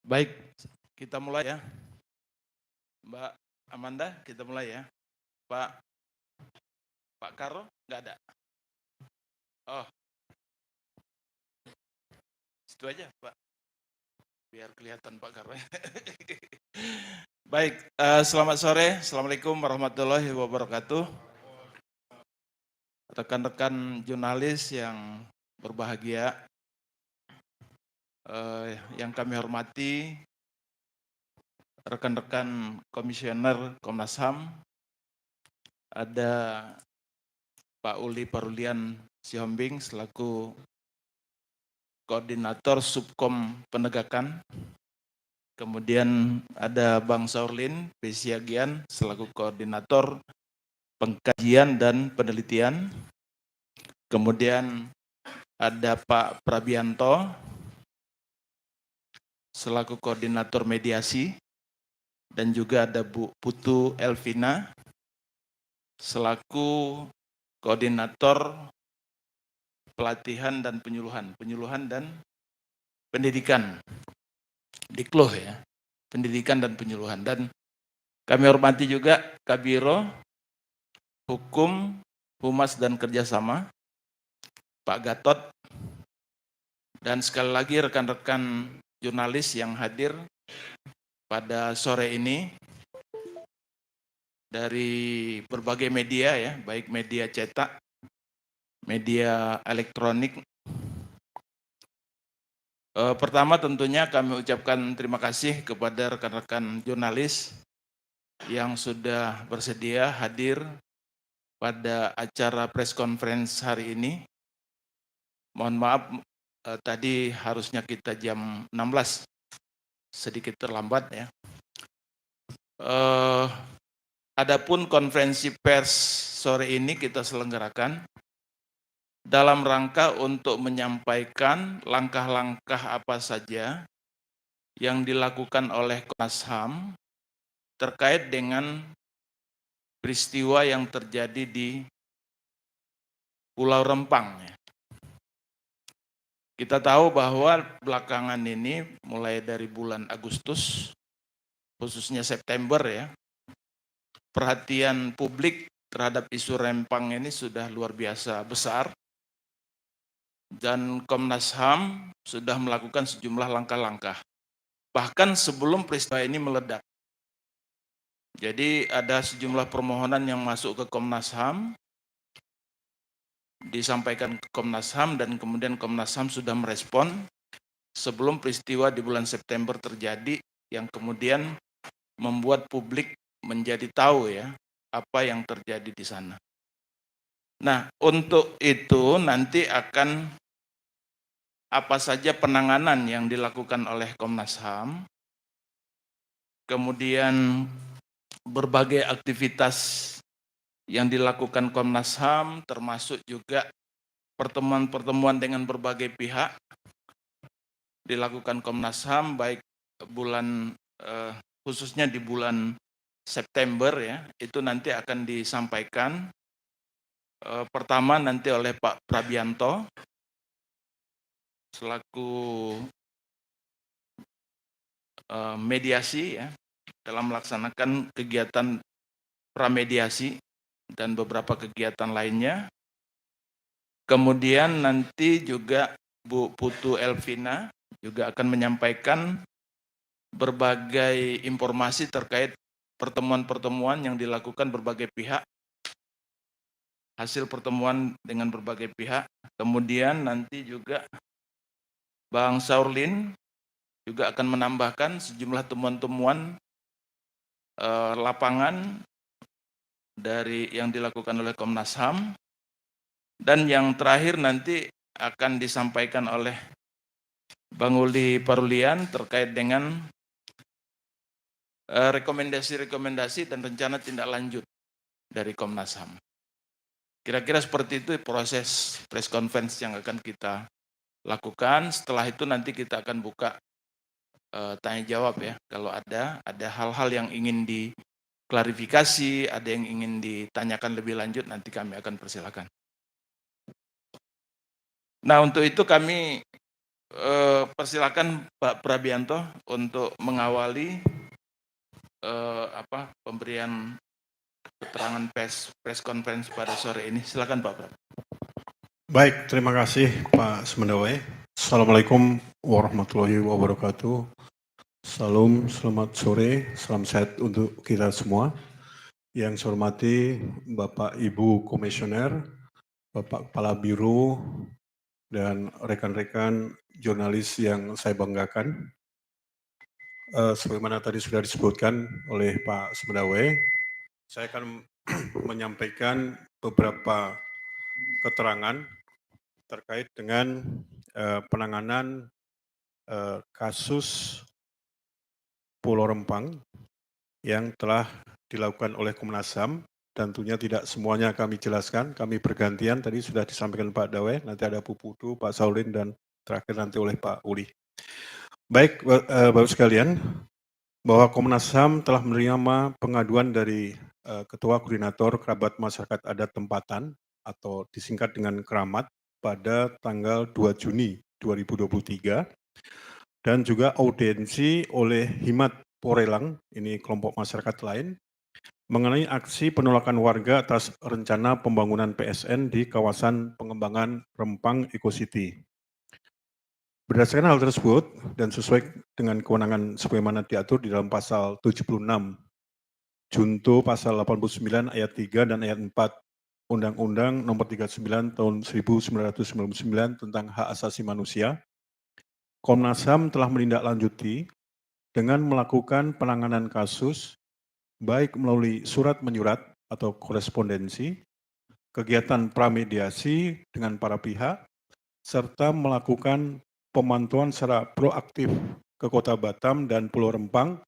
Baik, kita mulai ya. Mbak Amanda, kita mulai ya. Pak Karo, nggak ada? Oh, situ aja Pak, biar kelihatan Pak Karo. Baik, selamat sore. Assalamualaikum warahmatullahi wabarakatuh. Rekan-rekan jurnalis yang berbahagia, yang kami hormati, rekan-rekan komisioner Komnas HAM, ada Pak Uli Parulian Sihombing selaku Koordinator Subkom Penegakan. Kemudian ada Bang Saurlin Pesiagian selaku Koordinator Pengkajian dan Penelitian. Kemudian ada Pak Prabianto selaku Koordinator Mediasi. Dan juga ada Bu Putu Elvina selaku Koordinator Pelatihan dan Penyuluhan dan Pendidikan. Dikloh ya, Pendidikan dan Penyuluhan. Dan kami hormati juga Kabiro Hukum, Humas dan Kerjasama, Pak Gatot, dan sekali lagi rekan-rekan jurnalis yang hadir pada sore ini dari berbagai media ya, baik media cetak, media elektronik. Pertama tentunya kami ucapkan terima kasih kepada rekan-rekan jurnalis yang sudah bersedia hadir pada acara press conference hari ini. Mohon maaf, tadi harusnya kita jam 16, sedikit terlambat ya. Adapun konferensi pers sore ini kita selenggarakan dalam rangka untuk menyampaikan langkah-langkah apa saja yang dilakukan oleh Komnas HAM terkait dengan peristiwa yang terjadi di Pulau Rempang. Kita tahu bahwa belakangan ini mulai dari bulan Agustus, khususnya September ya, perhatian publik terhadap isu Rempang ini sudah luar biasa besar. Dan Komnas HAM sudah melakukan sejumlah langkah-langkah. Bahkan sebelum peristiwa ini meledak. Jadi ada sejumlah permohonan yang masuk ke Komnas HAM, disampaikan ke Komnas HAM, dan kemudian Komnas HAM sudah merespon sebelum peristiwa di bulan September terjadi, yang kemudian membuat publik menjadi tahu ya apa yang terjadi di sana. Nah, untuk itu nanti akan apa saja penanganan yang dilakukan oleh Komnas HAM, kemudian berbagai aktivitas yang dilakukan Komnas HAM, termasuk juga pertemuan-pertemuan dengan berbagai pihak dilakukan Komnas HAM, baik bulan khususnya di bulan September ya, itu nanti akan disampaikan pertama nanti oleh Pak Prabianto selaku mediasi ya dalam melaksanakan kegiatan pramediasi dan beberapa kegiatan lainnya. Kemudian nanti juga Bu Putu Elvina juga akan menyampaikan berbagai informasi terkait pertemuan-pertemuan yang dilakukan berbagai pihak, hasil pertemuan dengan berbagai pihak. Kemudian nanti juga Bang Saurlin juga akan menambahkan sejumlah temuan-temuan lapangan dari yang dilakukan oleh Komnas HAM. Dan yang terakhir nanti akan disampaikan oleh Bang Uli Parulian terkait dengan rekomendasi-rekomendasi dan rencana tindak lanjut dari Komnas HAM. Kira-kira seperti itu proses press conference yang akan kita lakukan. Setelah itu nanti kita akan buka tanya jawab ya. Kalau ada hal-hal yang ingin diklarifikasi, ada yang ingin ditanyakan lebih lanjut, nanti kami akan persilakan. Nah, untuk itu kami Persilakan Pak Prabianto untuk mengawali pemberian keterangan press conference pada sore ini. Silakan Pak Prab. Baik, terima kasih Pak Semendawai. Assalamualaikum warahmatullahi wabarakatuh. Salam, selamat sore, salam sehat untuk kita semua. Yang saya hormati Bapak Ibu Komisioner, Bapak Kepala Biro, dan rekan-rekan jurnalis yang saya banggakan. Sebagaimana tadi sudah disebutkan oleh Pak Semendawai, saya akan menyampaikan beberapa keterangan terkait dengan penanganan kasus Pulau Rempang yang telah dilakukan oleh Komnas HAM. Tentunya tidak semuanya kami jelaskan, kami bergantian, tadi sudah disampaikan Pak Dawai, nanti ada Bu Putu, Pak Saulin, dan terakhir nanti oleh Pak Uli. Baik, Bapak sekalian, bahwa Komnas HAM telah menerima pengaduan dari Ketua Koordinator Kerabat Masyarakat Adat Tempatan atau disingkat dengan Keramat pada tanggal 2 Juni 2023 dan juga audiensi oleh Himat Porelang, ini kelompok masyarakat lain, mengenai aksi penolakan warga atas rencana pembangunan PSN di kawasan pengembangan Rempang Eco City. Berdasarkan hal tersebut dan sesuai dengan kewenangan sebagaimana diatur di dalam pasal 76 Junto pasal 89 ayat 3 dan ayat 4 Undang-Undang Nomor 39 Tahun 1999 tentang Hak Asasi Manusia, Komnas HAM telah menindaklanjuti dengan melakukan penanganan kasus baik melalui surat menyurat atau korespondensi, kegiatan pramediasi dengan para pihak, serta melakukan pemantauan secara proaktif ke Kota Batam dan Pulau Rempang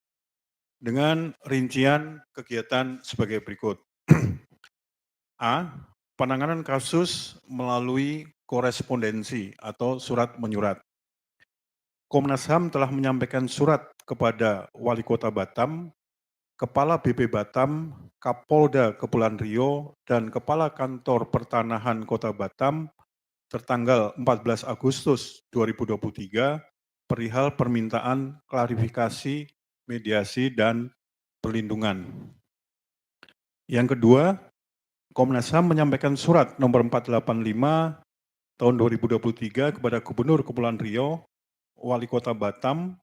dengan rincian kegiatan sebagai berikut. A. Penanganan kasus melalui korespondensi atau surat menyurat. Komnas HAM telah menyampaikan surat kepada Wali Kota Batam, Kepala BP Batam, Kapolda Kepulauan Riau, dan Kepala Kantor Pertanahan Kota Batam tertanggal 14 Agustus 2023 perihal permintaan klarifikasi, mediasi, dan perlindungan. Yang kedua, Komnas HAM menyampaikan surat nomor 485 tahun 2023 kepada Gubernur Kepulauan Riau, Wali Kota Batam,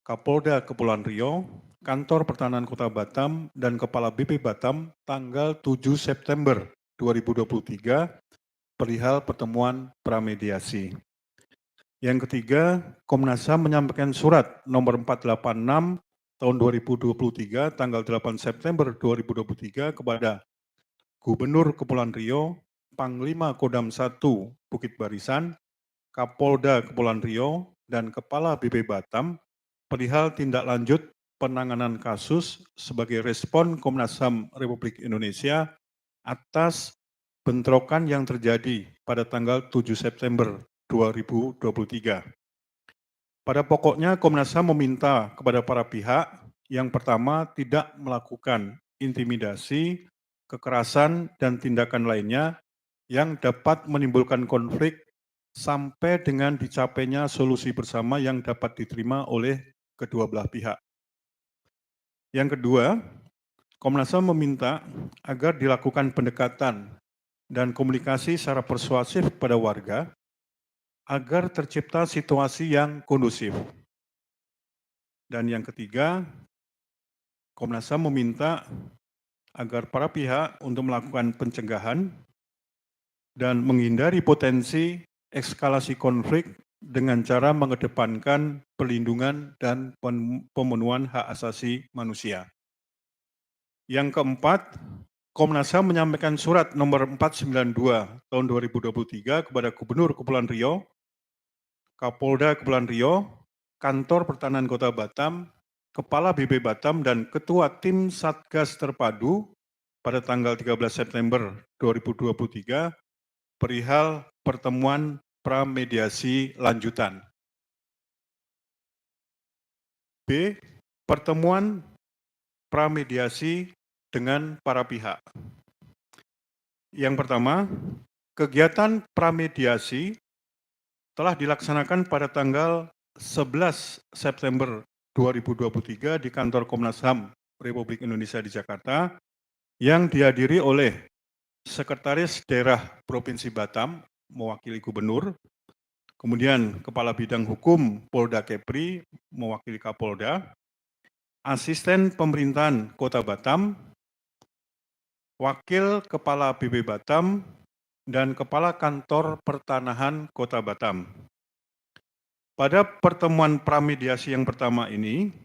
Kapolda Kepulauan Riau, Kantor Pertahanan Kota Batam, dan Kepala BP Batam tanggal 7 September 2023 perihal pertemuan pramediasi. Yang ketiga, Komnas HAM menyampaikan surat nomor 486 tahun 2023 tanggal 8 September 2023 kepada Gubernur Kepulauan Riau, Panglima Kodam 1 Bukit Barisan, Kapolda Kepulauan Riau, dan Kepala BP Batam perihal tindak lanjut penanganan kasus sebagai respon Komnas HAM Republik Indonesia atas bentrokan yang terjadi pada tanggal 7 September 2023. Pada pokoknya Komnas HAM meminta kepada para pihak yang pertama tidak melakukan intimidasi, kekerasan, dan tindakan lainnya yang dapat menimbulkan konflik sampai dengan dicapainya solusi bersama yang dapat diterima oleh kedua belah pihak. Yang kedua, Komnas HAM meminta agar dilakukan pendekatan dan komunikasi secara persuasif pada warga agar tercipta situasi yang kondusif. Dan yang ketiga, Komnas HAM meminta agar para pihak untuk melakukan pencegahan dan menghindari potensi eskalasi konflik dengan cara mengedepankan perlindungan dan pemenuhan hak asasi manusia. Yang keempat, Komnas HAM menyampaikan surat nomor 492 tahun 2023 kepada Gubernur Kepulauan Riau, Kapolda Kepulauan Riau, Kantor Pertahanan Kota Batam, Kepala BP Batam, dan Ketua Tim Satgas Terpadu pada tanggal 13 September 2023 perihal pertemuan pramediasi lanjutan. B. Pertemuan pramediasi dengan para pihak. Yang pertama, kegiatan pramediasi telah dilaksanakan pada tanggal 11 September 2023 di kantor Komnas HAM Republik Indonesia di Jakarta yang dihadiri oleh Sekretaris Daerah Provinsi Batam mewakili Gubernur, kemudian Kepala Bidang Hukum Polda Kepri mewakili Kapolda, Asisten Pemerintahan Kota Batam, Wakil Kepala BB Batam, dan Kepala Kantor Pertanahan Kota Batam. Pada pertemuan pramediasi yang pertama ini,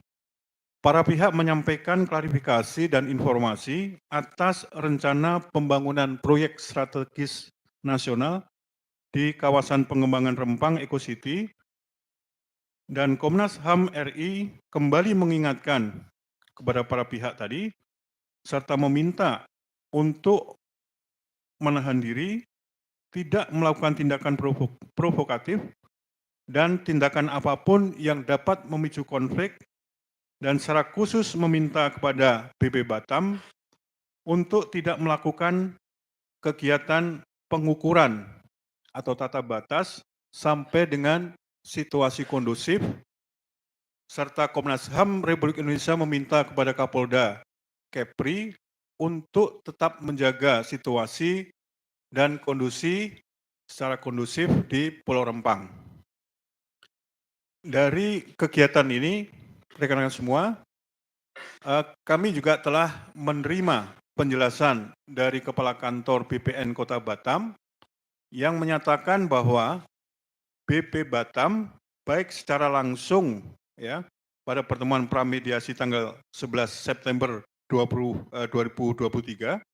para pihak menyampaikan klarifikasi dan informasi atas rencana pembangunan proyek strategis nasional di kawasan pengembangan Rempang Eco City, dan Komnas HAM RI kembali mengingatkan kepada para pihak tadi, serta meminta untuk menahan diri, tidak melakukan tindakan provokatif, dan tindakan apapun yang dapat memicu konflik, dan secara khusus meminta kepada BB Batam untuk tidak melakukan kegiatan pengukuran atau tata batas sampai dengan situasi kondusif, serta Komnas HAM Republik Indonesia meminta kepada Kapolda Kepri untuk tetap menjaga situasi dan kondisi secara kondusif di Pulau Rempang. Dari kegiatan ini, rekan-rekan semua, kami juga telah menerima penjelasan dari Kepala Kantor BPN Kota Batam yang menyatakan bahwa BP Batam baik secara langsung ya pada pertemuan pramediasi tanggal 11 September 2023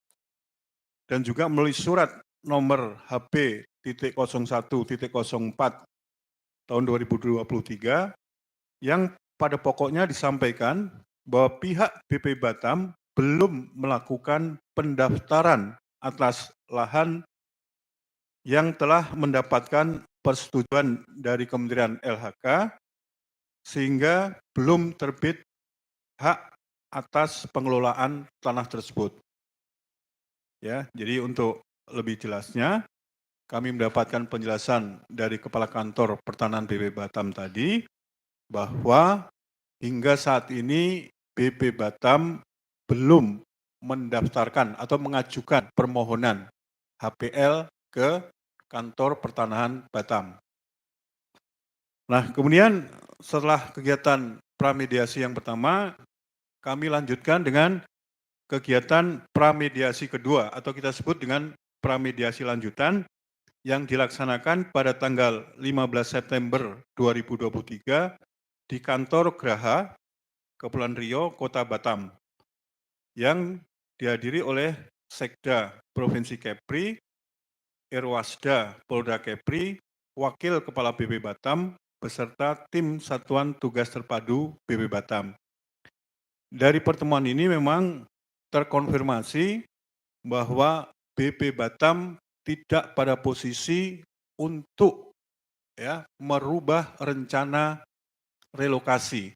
dan juga melalui surat nomor HP 01.04 tahun 2023 yang pada pokoknya disampaikan bahwa pihak BP Batam belum melakukan pendaftaran atas lahan yang telah mendapatkan persetujuan dari Kementerian LHK sehingga belum terbit hak atas pengelolaan tanah tersebut. Ya, jadi untuk lebih jelasnya, kami mendapatkan penjelasan dari Kepala Kantor Pertanahan BP Batam tadi bahwa hingga saat ini BP Batam belum mendaftarkan atau mengajukan permohonan HPL ke Kantor Pertanahan Batam. Nah, kemudian setelah kegiatan pramediasi yang pertama, kami lanjutkan dengan kegiatan pramediasi kedua atau kita sebut dengan pramediasi lanjutan yang dilaksanakan pada tanggal 15 September 2023 di kantor Graha, Kepulauan Riau, Kota Batam, yang dihadiri oleh Sekda Provinsi Kepri, Irwasda Polda Kepri, Wakil Kepala BB Batam, beserta tim Satuan Tugas Terpadu BB Batam. Dari pertemuan ini memang terkonfirmasi bahwa BP Batam tidak pada posisi untuk merubah rencana relokasi.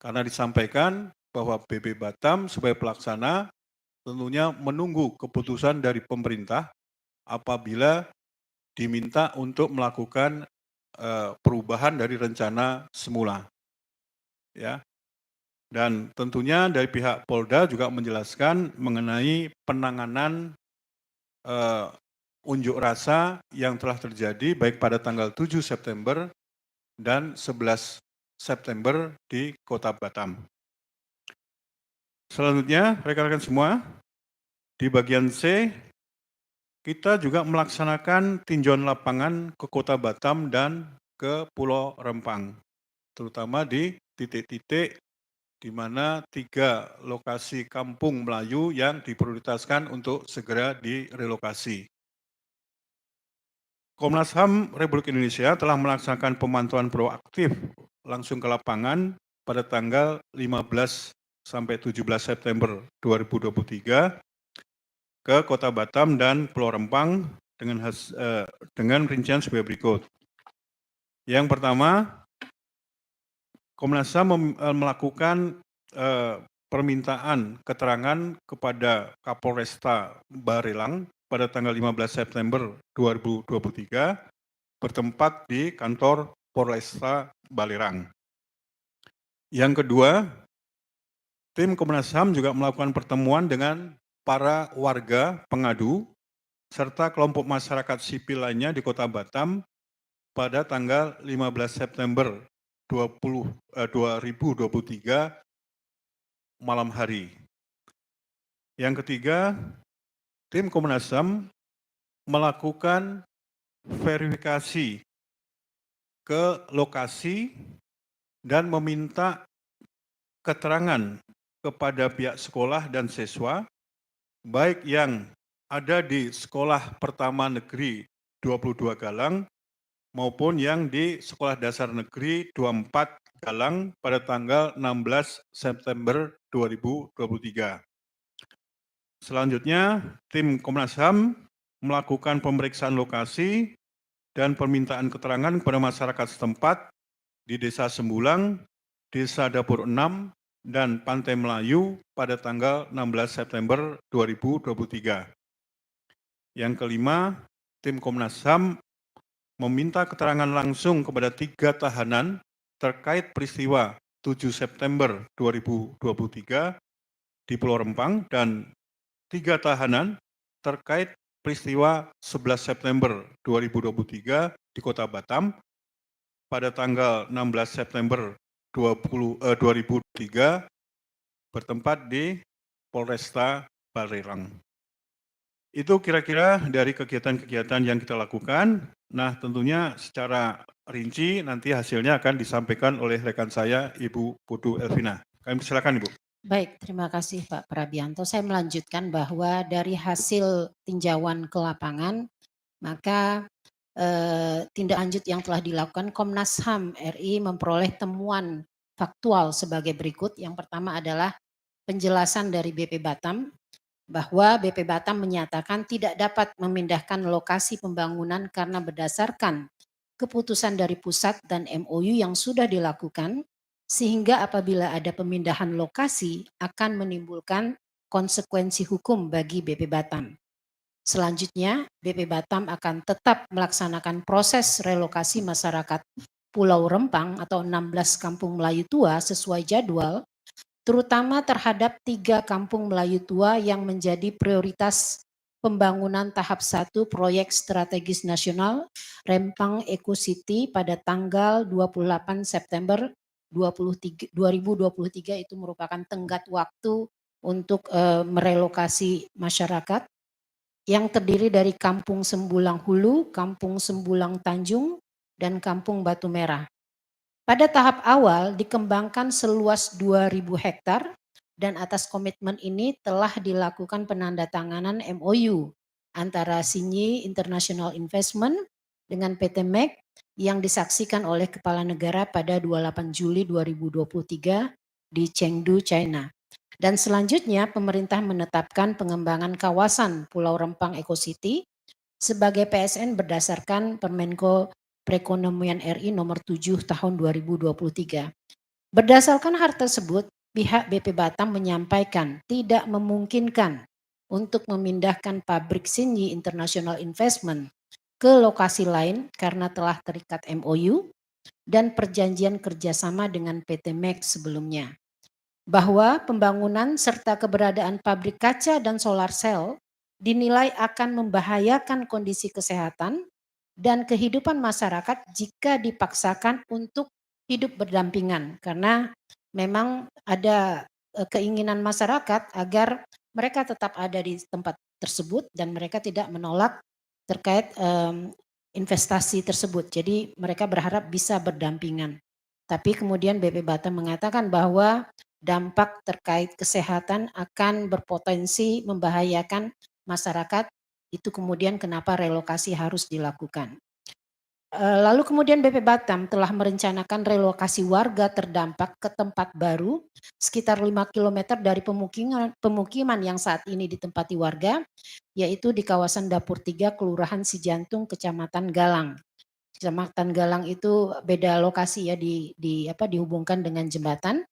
Karena disampaikan bahwa BP Batam sebagai pelaksana tentunya menunggu keputusan dari pemerintah apabila diminta untuk melakukan perubahan dari rencana semula. Ya. Dan tentunya dari pihak Polda juga menjelaskan mengenai penanganan unjuk rasa yang telah terjadi baik pada tanggal 7 September dan 11 September di Kota Batam. Selanjutnya, rekan-rekan semua, di bagian C, kita juga melaksanakan tinjauan lapangan ke Kota Batam dan ke Pulau Rempang, terutama di titik-titik di mana 3 lokasi kampung Melayu yang diprioritaskan untuk segera direlokasi. Komnas HAM Republik Indonesia telah melaksanakan pemantauan proaktif langsung ke lapangan pada tanggal 15 sampai 17 September 2023 ke Kota Batam dan Pulau Rempang dengan rincian sebagai berikut. Yang pertama, Komnas HAM melakukan permintaan keterangan kepada Kapolresta Barelang pada tanggal 15 September 2023 bertempat di kantor Polresta Balerang. Yang kedua, tim Komnas HAM juga melakukan pertemuan dengan para warga pengadu serta kelompok masyarakat sipil lainnya di Kota Batam pada tanggal 15 September 2023 malam hari. Yang ketiga, tim Komnas HAM melakukan verifikasi ke lokasi dan meminta keterangan kepada pihak sekolah dan siswa, baik yang ada di Sekolah Pertama Negeri 22 Galang maupun yang di Sekolah Dasar Negeri 24 Galang pada tanggal 16 September 2023. Selanjutnya, tim Komnas HAM melakukan pemeriksaan lokasi dan permintaan keterangan kepada masyarakat setempat di Desa Sembulang, Desa Dapur 6, dan Pantai Melayu pada tanggal 16 September 2023. Yang kelima, tim Komnas HAM meminta keterangan langsung kepada 3 tahanan terkait peristiwa 7 September 2023 di Pulau Rempang dan 3 tahanan terkait peristiwa 11 September 2023 di Kota Batam pada tanggal 16 September 2003 bertempat di Polresta Balerang. Itu kira-kira dari kegiatan-kegiatan yang kita lakukan. Nah, tentunya secara rinci nanti hasilnya akan disampaikan oleh rekan saya, Ibu Putu Elvina. Kami silakan, Ibu. Baik, terima kasih Pak Prabianto. Saya melanjutkan bahwa dari hasil tinjauan ke lapangan, maka tindak lanjut yang telah dilakukan Komnas HAM RI memperoleh temuan faktual sebagai berikut. Yang pertama adalah penjelasan dari BP Batam bahwa BP Batam menyatakan tidak dapat memindahkan lokasi pembangunan karena berdasarkan keputusan dari pusat dan MOU yang sudah dilakukan, sehingga apabila ada pemindahan lokasi akan menimbulkan konsekuensi hukum bagi BP Batam. Selanjutnya, BP Batam akan tetap melaksanakan proses relokasi masyarakat Pulau Rempang atau 16 Kampung Melayu Tua sesuai jadwal, terutama terhadap 3 Kampung Melayu Tua yang menjadi prioritas pembangunan tahap 1 proyek strategis nasional Rempang Eco City pada tanggal 28 September 2023 itu merupakan tenggat waktu untuk merelokasi masyarakat yang terdiri dari Kampung Sembulang Hulu, Kampung Sembulang Tanjung, dan Kampung Batu Merah. Pada tahap awal dikembangkan seluas 2.000 hektar dan atas komitmen ini telah dilakukan penandatanganan MOU antara Sinyi International Investment dengan PT MEG yang disaksikan oleh Kepala Negara pada 28 Juli 2023 di Chengdu, China. Dan selanjutnya pemerintah menetapkan pengembangan kawasan Pulau Rempang Eco City sebagai PSN berdasarkan Permenko Perekonomian RI nomor 7 tahun 2023. Berdasarkan hal tersebut, pihak BP Batam menyampaikan tidak memungkinkan untuk memindahkan pabrik Sinyi International Investment ke lokasi lain karena telah terikat MOU dan perjanjian kerjasama dengan PT MEG sebelumnya. Bahwa pembangunan serta keberadaan pabrik kaca dan solar cell dinilai akan membahayakan kondisi kesehatan dan kehidupan masyarakat jika dipaksakan untuk hidup berdampingan, karena memang ada keinginan masyarakat agar mereka tetap ada di tempat tersebut dan mereka tidak menolak terkait investasi tersebut. Jadi mereka berharap bisa berdampingan. Tapi kemudian BP Batam mengatakan bahwa dampak terkait kesehatan akan berpotensi membahayakan masyarakat, itu kemudian kenapa relokasi harus dilakukan. Lalu kemudian BP Batam telah merencanakan relokasi warga terdampak ke tempat baru sekitar 5 km dari pemukiman yang saat ini ditempati warga, yaitu di kawasan Dapur 3 Kelurahan Sijantung Kecamatan Galang. Kecamatan Galang itu beda lokasi ya, dihubungkan dengan jembatan.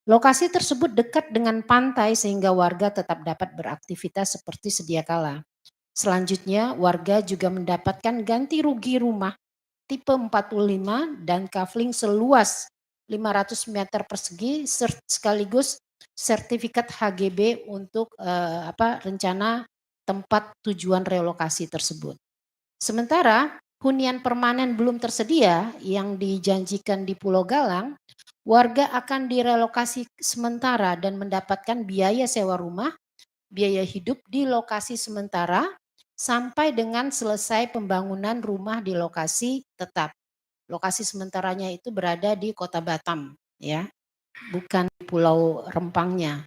Lokasi tersebut dekat dengan pantai sehingga warga tetap dapat beraktivitas seperti sedia kala. Selanjutnya warga juga mendapatkan ganti rugi rumah tipe 45 dan kafling seluas 500 meter persegi sekaligus sertifikat HGB untuk rencana tempat tujuan relokasi tersebut. Sementara hunian permanen belum tersedia yang dijanjikan di Pulau Galang, warga akan direlokasi sementara dan mendapatkan biaya sewa rumah, biaya hidup di lokasi sementara sampai dengan selesai pembangunan rumah di lokasi tetap. Lokasi sementaranya itu berada di Kota Batam, ya, bukan di Pulau Rempangnya.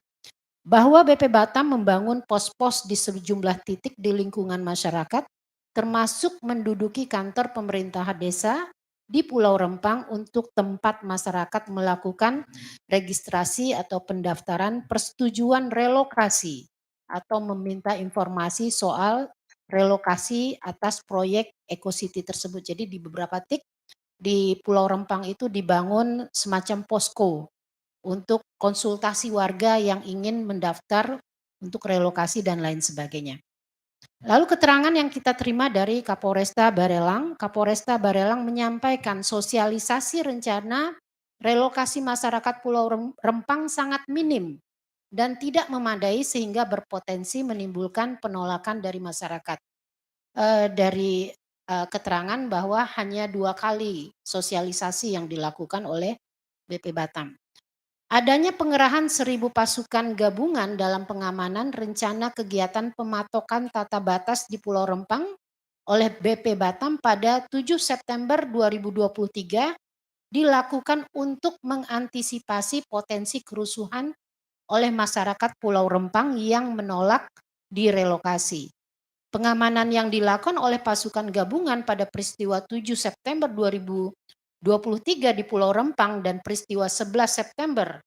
Bahwa BP Batam membangun pos-pos di sejumlah titik di lingkungan masyarakat, termasuk menduduki kantor pemerintahan desa di Pulau Rempang untuk tempat masyarakat melakukan registrasi atau pendaftaran persetujuan relokasi atau meminta informasi soal relokasi atas proyek EcoCity tersebut. Jadi di beberapa titik di Pulau Rempang itu dibangun semacam posko untuk konsultasi warga yang ingin mendaftar untuk relokasi dan lain sebagainya. Lalu keterangan yang kita terima dari Kapolresta Barelang menyampaikan sosialisasi rencana relokasi masyarakat Pulau Rempang sangat minim dan tidak memadai sehingga berpotensi menimbulkan penolakan dari masyarakat. Dari keterangan bahwa hanya 2 kali sosialisasi yang dilakukan oleh BP Batam. Adanya pengerahan 1.000 pasukan gabungan dalam pengamanan rencana kegiatan pematokan tata batas di Pulau Rempang oleh BP Batam pada 7 September 2023 dilakukan untuk mengantisipasi potensi kerusuhan oleh masyarakat Pulau Rempang yang menolak direlokasi. Pengamanan yang dilakukan oleh pasukan gabungan pada peristiwa 7 September 2023 di Pulau Rempang dan peristiwa 11 September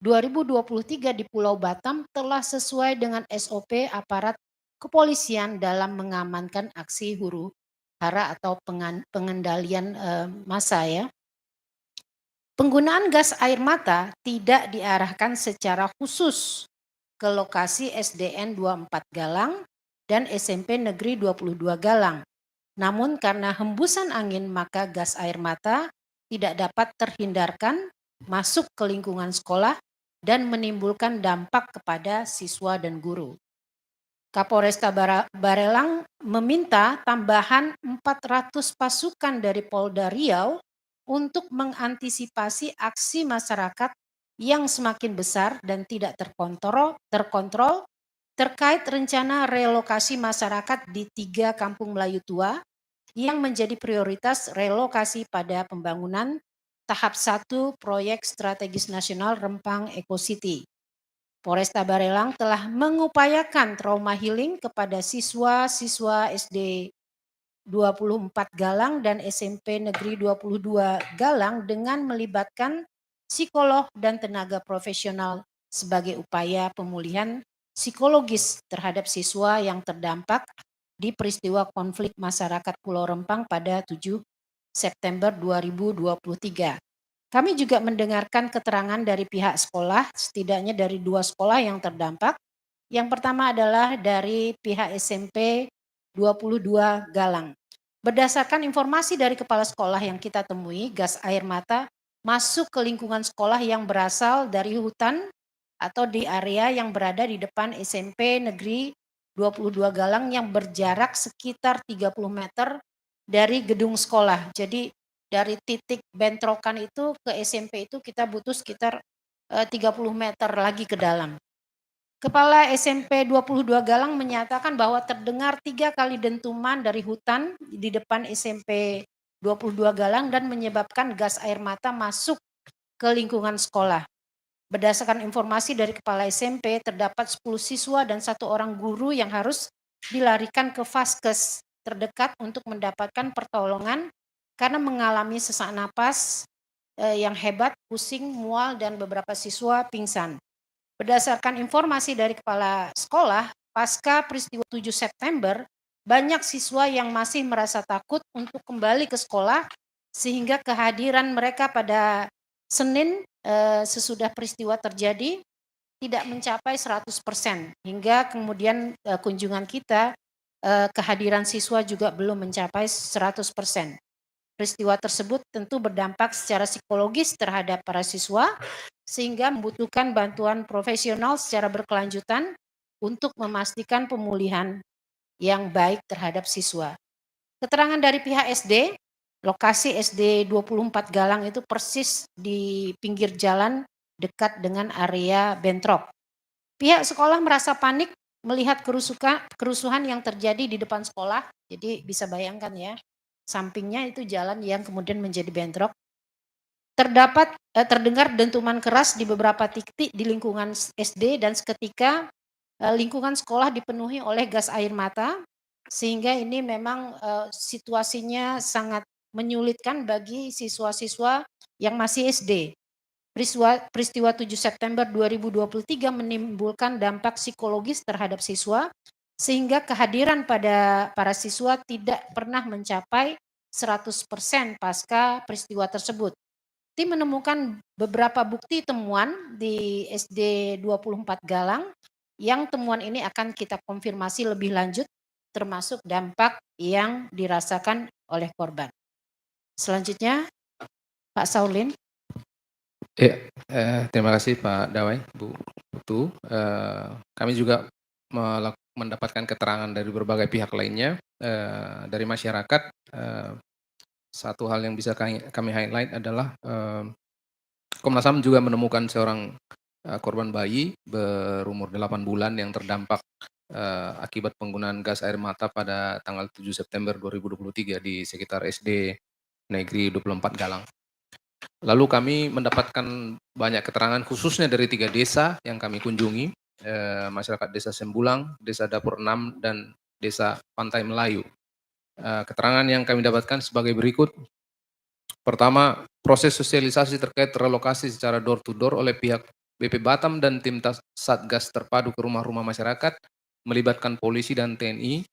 2023 di Pulau Batam telah sesuai dengan SOP aparat kepolisian dalam mengamankan aksi huru-hara atau pengendalian massa, ya. Penggunaan gas air mata tidak diarahkan secara khusus ke lokasi SDN 24 Galang dan SMP Negeri 22 Galang. Namun karena hembusan angin maka gas air mata tidak dapat terhindarkan masuk ke lingkungan sekolah dan menimbulkan dampak kepada siswa dan guru. Kapolresta Barelang meminta tambahan 400 pasukan dari Polda Riau untuk mengantisipasi aksi masyarakat yang semakin besar dan tidak terkontrol terkait rencana relokasi masyarakat di 3 Kampung Melayu Tua yang menjadi prioritas relokasi pada pembangunan tahap 1 proyek strategis nasional Rempang EcoCity. Polresta Barelang telah mengupayakan trauma healing kepada siswa-siswa SD 24 Galang dan SMP Negeri 22 Galang dengan melibatkan psikolog dan tenaga profesional sebagai upaya pemulihan psikologis terhadap siswa yang terdampak di peristiwa konflik masyarakat Pulau Rempang pada 7 September 2023. Kami juga mendengarkan keterangan dari pihak sekolah, setidaknya dari 2 sekolah yang terdampak. Yang pertama adalah dari pihak SMP 22 Galang. Berdasarkan informasi dari kepala sekolah yang kita temui, gas air mata masuk ke lingkungan sekolah yang berasal dari hutan atau di area yang berada di depan SMP Negeri 22 Galang yang berjarak sekitar 30 meter dari gedung sekolah. Jadi dari titik bentrokan itu ke SMP itu kita butuh sekitar 30 meter lagi ke dalam. Kepala SMP 22 Galang menyatakan bahwa terdengar 3 kali dentuman dari hutan di depan SMP 22 Galang dan menyebabkan gas air mata masuk ke lingkungan sekolah. Berdasarkan informasi dari kepala SMP, terdapat 10 siswa dan 1 orang guru yang harus dilarikan ke vaskes terdekat untuk mendapatkan pertolongan karena mengalami sesak napas yang hebat, pusing, mual, dan beberapa siswa pingsan. Berdasarkan informasi dari kepala sekolah, pasca peristiwa 7 September, banyak siswa yang masih merasa takut untuk kembali ke sekolah sehingga kehadiran mereka pada Senin sesudah peristiwa terjadi tidak mencapai 100%, hingga kemudian kunjungan kita kehadiran siswa juga belum mencapai 100%. peristiwa tersebut tentu berdampak secara psikologis terhadap para siswa, sehingga membutuhkan bantuan profesional secara berkelanjutan untuk memastikan pemulihan yang baik terhadap siswa. Keterangan dari pihak SD, lokasi SD 24 Galang itu persis di pinggir jalan dekat dengan area bentrok. Pihak sekolah merasa panik melihat kerusuhan yang terjadi di depan sekolah. Jadi bisa bayangkan ya, sampingnya itu jalan yang kemudian menjadi bentrok. Terdengar dentuman keras di beberapa titik di lingkungan SD dan seketika lingkungan sekolah dipenuhi oleh gas air mata, sehingga ini memang situasinya sangat menyulitkan bagi siswa-siswa yang masih SD. Peristiwa 7 September 2023 menimbulkan dampak psikologis terhadap siswa, sehingga kehadiran pada para siswa tidak pernah mencapai 100% pasca peristiwa tersebut. Tim menemukan beberapa bukti temuan di SD 24 Galang, yang temuan ini akan kita konfirmasi lebih lanjut, termasuk dampak yang dirasakan oleh korban. Selanjutnya, Pak Saulin. Ya, terima kasih Pak Dawai, Bu Putu. Kami juga mendapatkan keterangan dari berbagai pihak lainnya, dari masyarakat. Satu hal yang bisa kami highlight adalah Komnas HAM juga menemukan seorang korban bayi berumur 8 bulan yang terdampak akibat penggunaan gas air mata pada tanggal 7 September 2023 di sekitar SD Negeri 24 Galang. Lalu kami mendapatkan banyak keterangan khususnya dari 3 desa yang kami kunjungi, masyarakat Desa Sembulang, Desa Dapur 6, dan Desa Pantai Melayu. Keterangan yang kami dapatkan sebagai berikut. Pertama, proses sosialisasi terkait relokasi secara door to door oleh pihak BP Batam dan tim Satgas terpadu ke rumah-rumah masyarakat melibatkan polisi dan TNI,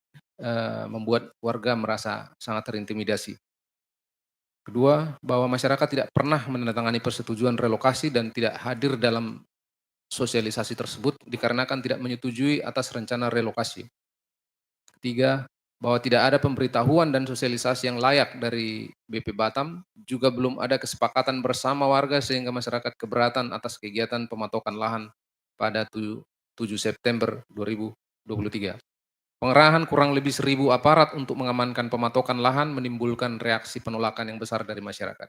membuat warga merasa sangat terintimidasi. Kedua, bahwa masyarakat tidak pernah menandatangani persetujuan relokasi dan tidak hadir dalam sosialisasi tersebut dikarenakan tidak menyetujui atas rencana relokasi. Ketiga, bahwa tidak ada pemberitahuan dan sosialisasi yang layak dari BP Batam, juga belum ada kesepakatan bersama warga sehingga masyarakat keberatan atas kegiatan pematokan lahan pada 7 September 2023. Pengerahan kurang lebih 1.000 aparat untuk mengamankan pematokan lahan menimbulkan reaksi penolakan yang besar dari masyarakat.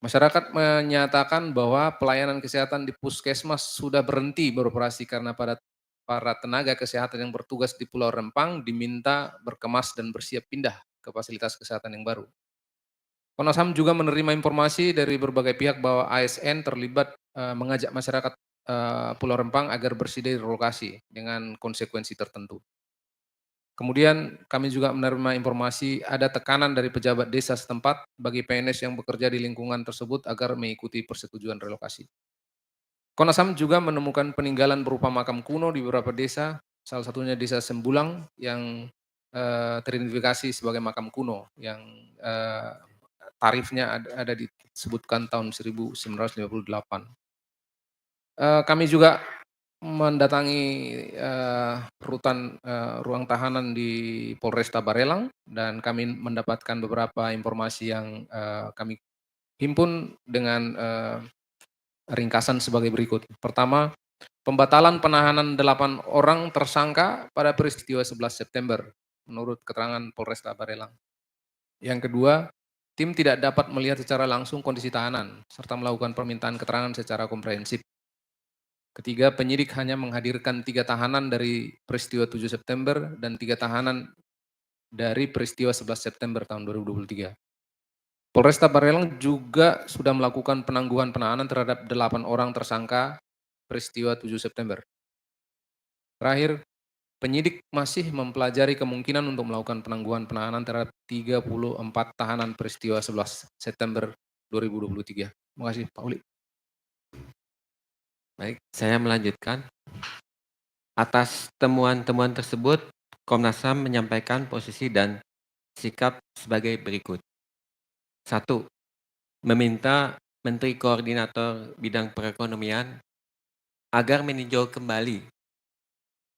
Masyarakat menyatakan bahwa pelayanan kesehatan di puskesmas sudah berhenti beroperasi karena para tenaga kesehatan yang bertugas di Pulau Rempang diminta berkemas dan bersiap pindah ke fasilitas kesehatan yang baru. Komnas HAM juga menerima informasi dari berbagai pihak bahwa ASN terlibat mengajak masyarakat Pulau Rempang agar bersedia relokasi dengan konsekuensi tertentu. Kemudian kami juga menerima informasi ada tekanan dari pejabat desa setempat bagi PNS yang bekerja di lingkungan tersebut agar mengikuti persetujuan relokasi. Komnas HAM juga menemukan peninggalan berupa makam kuno di beberapa desa, salah satunya Desa Sembulang yang teridentifikasi sebagai makam kuno yang tarifnya ada disebutkan tahun 1958. Kami juga mendatangi ruang tahanan di Polresta Barelang dan kami mendapatkan beberapa informasi yang kami himpun dengan ringkasan sebagai berikut. Pertama, pembatalan penahanan 8 orang tersangka pada peristiwa 11 September menurut keterangan Polresta Barelang. Yang kedua, tim tidak dapat melihat secara langsung kondisi tahanan serta melakukan permintaan keterangan secara komprehensif. Ketiga, penyidik hanya menghadirkan 3 tahanan dari peristiwa 7 September dan 3 tahanan dari peristiwa 11 September tahun 2023. Polresta Barelang juga sudah melakukan penangguhan penahanan terhadap 8 orang tersangka peristiwa 7 September. Terakhir, penyidik masih mempelajari kemungkinan untuk melakukan penangguhan penahanan terhadap 34 tahanan peristiwa 11 September 2023. Terima kasih, Pak Uli. Baik, saya melanjutkan. Atas temuan-temuan tersebut, Komnas HAM menyampaikan posisi dan sikap sebagai berikut. 1. Meminta Menteri Koordinator Bidang Perekonomian agar meninjau kembali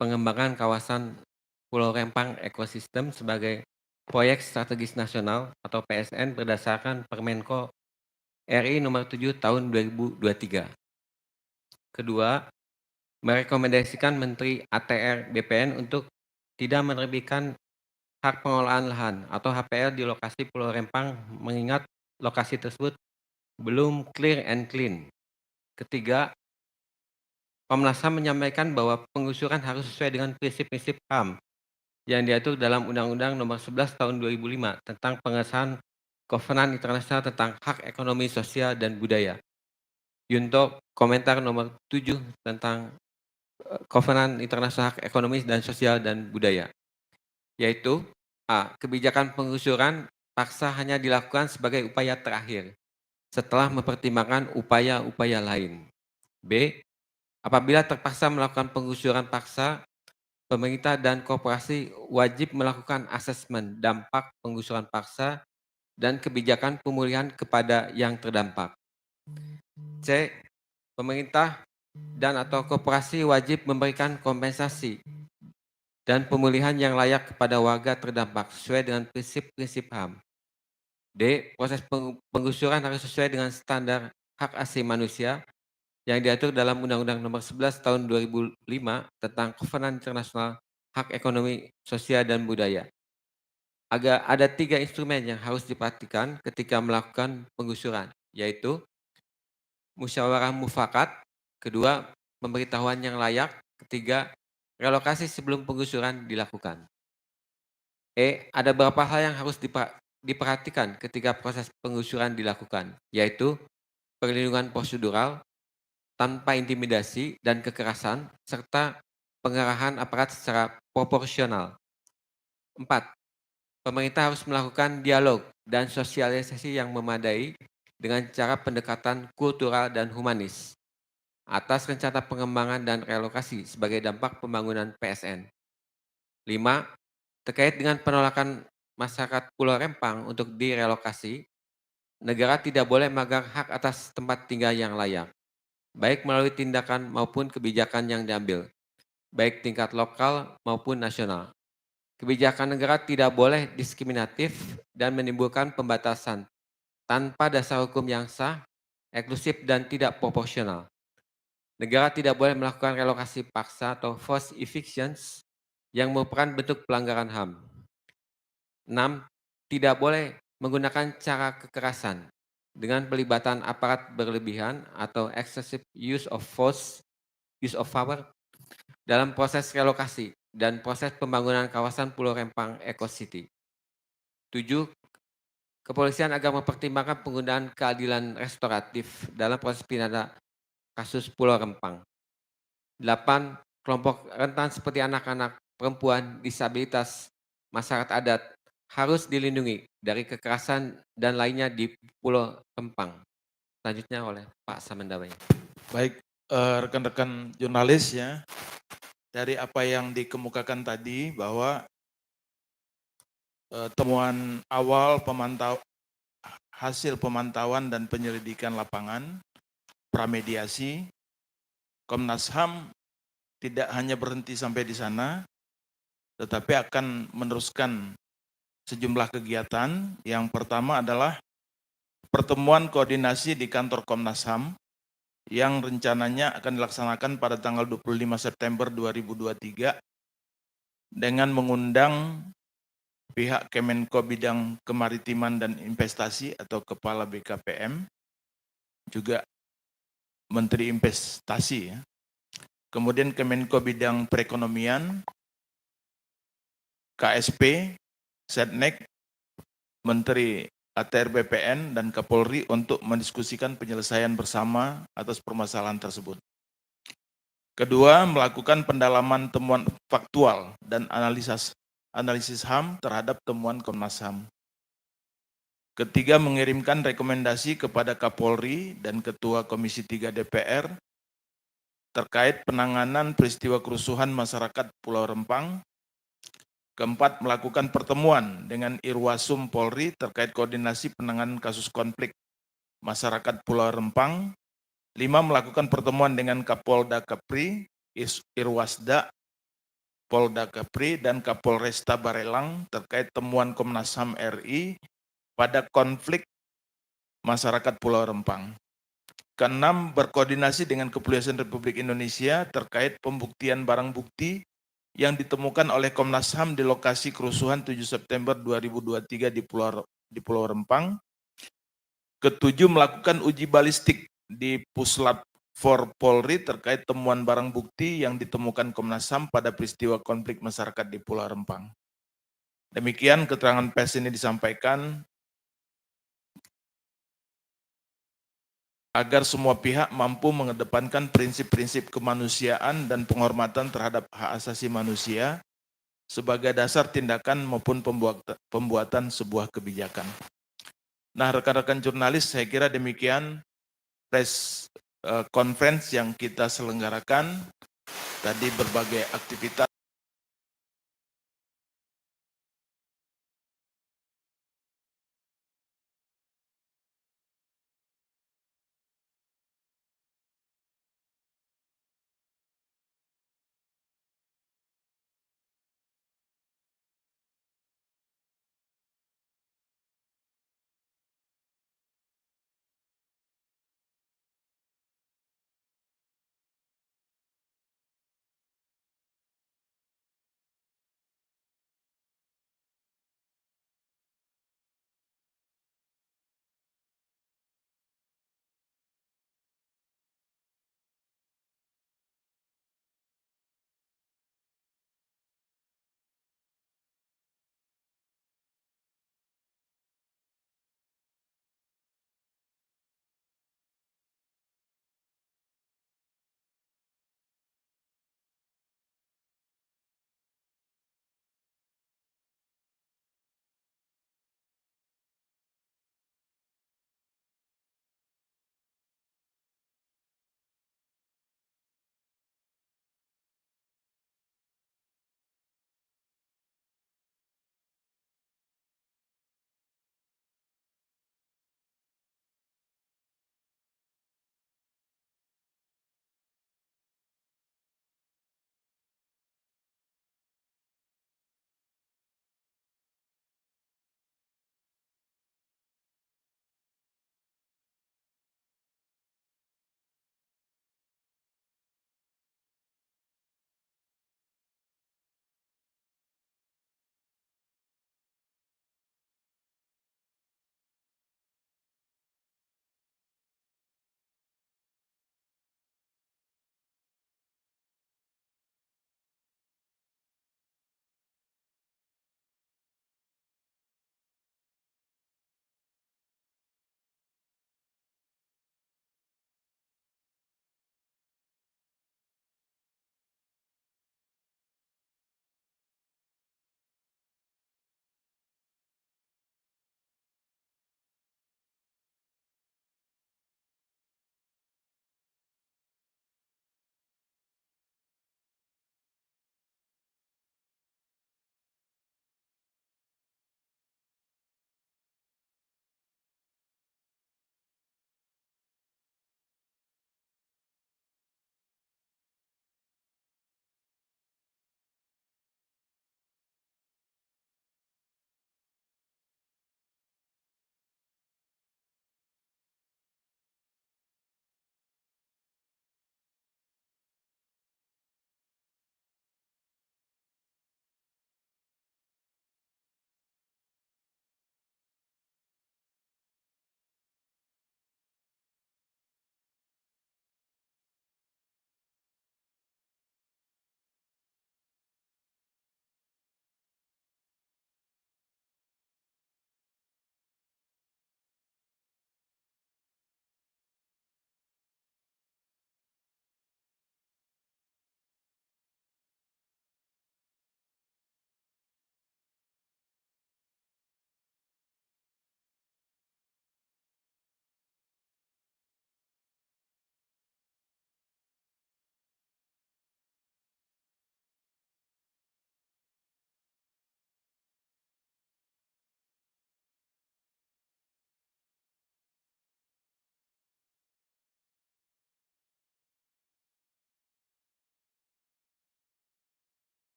pengembangan kawasan Pulau Rempang ekosistem sebagai proyek strategis nasional atau PSN berdasarkan Permenko RI nomor 7 tahun 2023. Kedua, merekomendasikan Menteri ATR BPN untuk tidak menerbitkan hak pengelolaan lahan atau HPL di lokasi Pulau Rempang mengingat lokasi tersebut belum clear and clean. Ketiga, Komnas HAM menyampaikan bahwa penggusuran harus sesuai dengan prinsip-prinsip HAM yang diatur dalam Undang-Undang Nomor 11 Tahun 2005 tentang pengesahan Kovenan Internasional tentang Hak Ekonomi Sosial dan Budaya. Yunto komentar nomor 7 tentang Kovenan Internasional Hak Ekonomi dan Sosial dan Budaya, yaitu A. Kebijakan penggusuran paksa hanya dilakukan sebagai upaya terakhir setelah mempertimbangkan upaya-upaya lain. B. Apabila terpaksa melakukan penggusuran paksa, pemerintah dan korporasi wajib melakukan asesmen dampak penggusuran paksa dan kebijakan pemulihan kepada yang terdampak. C. Pemerintah dan atau korporasi wajib memberikan kompensasi dan pemulihan yang layak kepada warga terdampak sesuai dengan prinsip-prinsip HAM. D. Proses penggusuran harus sesuai dengan standar hak asasi manusia yang diatur dalam Undang-Undang Nomor 11 Tahun 2005 tentang Kovenan Internasional Hak Ekonomi, Sosial, dan Budaya. Ada 3 instrumen yang harus diperhatikan ketika melakukan penggusuran, yaitu musyawarah mufakat, kedua, pemberitahuan yang layak, ketiga, relokasi sebelum penggusuran dilakukan. E. Ada beberapa hal yang harus diperhatikan ketika proses penggusuran dilakukan, yaitu perlindungan prosedural, tanpa intimidasi dan kekerasan, serta pengerahan aparat secara proporsional. 4. Pemerintah harus melakukan dialog dan sosialisasi yang memadai dengan cara pendekatan kultural dan humanis atas rencana pengembangan dan relokasi sebagai dampak pembangunan PSN. 5. Terkait dengan penolakan masyarakat Pulau Rempang untuk direlokasi, negara tidak boleh melanggar hak atas tempat tinggal yang layak, baik melalui tindakan maupun kebijakan yang diambil, baik tingkat lokal maupun nasional. Kebijakan negara tidak boleh diskriminatif dan menimbulkan pembatasan tanpa dasar hukum yang sah, eksklusif, dan tidak proporsional. Negara tidak boleh melakukan relokasi paksa atau forced evictions yang merupakan bentuk pelanggaran HAM. 6. Tidak boleh menggunakan cara kekerasan dengan pelibatan aparat berlebihan atau excessive use of force, use of power dalam proses relokasi dan proses pembangunan kawasan Pulau Rempang Eco City. 7. Kepolisian agar mempertimbangkan penggunaan keadilan restoratif dalam proses pidana kasus Pulau Rempang. 8. Kelompok rentan seperti anak-anak, perempuan, disabilitas, masyarakat adat harus dilindungi dari kekerasan dan lainnya di Pulau Rempang. Selanjutnya oleh Pak Samendawai. Baik, rekan-rekan jurnalis ya, dari apa yang dikemukakan tadi bahwa temuan awal hasil pemantauan dan penyelidikan lapangan, pramediasi, Komnas HAM tidak hanya berhenti sampai di sana, tetapi akan meneruskan sejumlah kegiatan. Yang pertama adalah pertemuan koordinasi di kantor Komnas HAM yang rencananya akan dilaksanakan pada tanggal 25 September 2023 dengan mengundang pihak Kemenko Bidang Kemaritiman dan Investasi atau Kepala BKPM, juga Menteri Investasi ya. Kemudian Kemenko Bidang Perekonomian, KSP, Setnek, Menteri ATR BPN, dan Kapolri untuk mendiskusikan penyelesaian bersama atas permasalahan tersebut. Kedua, melakukan pendalaman temuan faktual dan analisis HAM terhadap temuan Komnas HAM. Ketiga, mengirimkan rekomendasi kepada Kapolri dan Ketua Komisi 3 DPR terkait penanganan peristiwa kerusuhan masyarakat Pulau Rempang. Keempat, melakukan pertemuan dengan Irwasum Polri terkait koordinasi penanganan kasus konflik masyarakat Pulau Rempang. 5, melakukan pertemuan dengan Kapolda Kepri, Irwasda, Polda Kepri dan Kapolresta Barelang terkait temuan Komnas HAM RI pada konflik masyarakat Pulau Rempang. Keenam, berkoordinasi dengan Kepolisian Republik Indonesia terkait pembuktian barang bukti yang ditemukan oleh Komnas HAM di lokasi kerusuhan 7 September 2023 di Pulau Rempang. Ketujuh, melakukan uji balistik di Puslap 4 Polri terkait temuan barang bukti yang ditemukan Komnas HAM pada peristiwa konflik masyarakat di Pulau Rempang. Demikian keterangan pers ini disampaikan agar semua pihak mampu mengedepankan prinsip-prinsip kemanusiaan dan penghormatan terhadap hak asasi manusia sebagai dasar tindakan maupun pembuatan sebuah kebijakan. Nah, rekan-rekan jurnalis, saya kira demikian press conference yang kita selenggarakan. Tadi berbagai aktivitas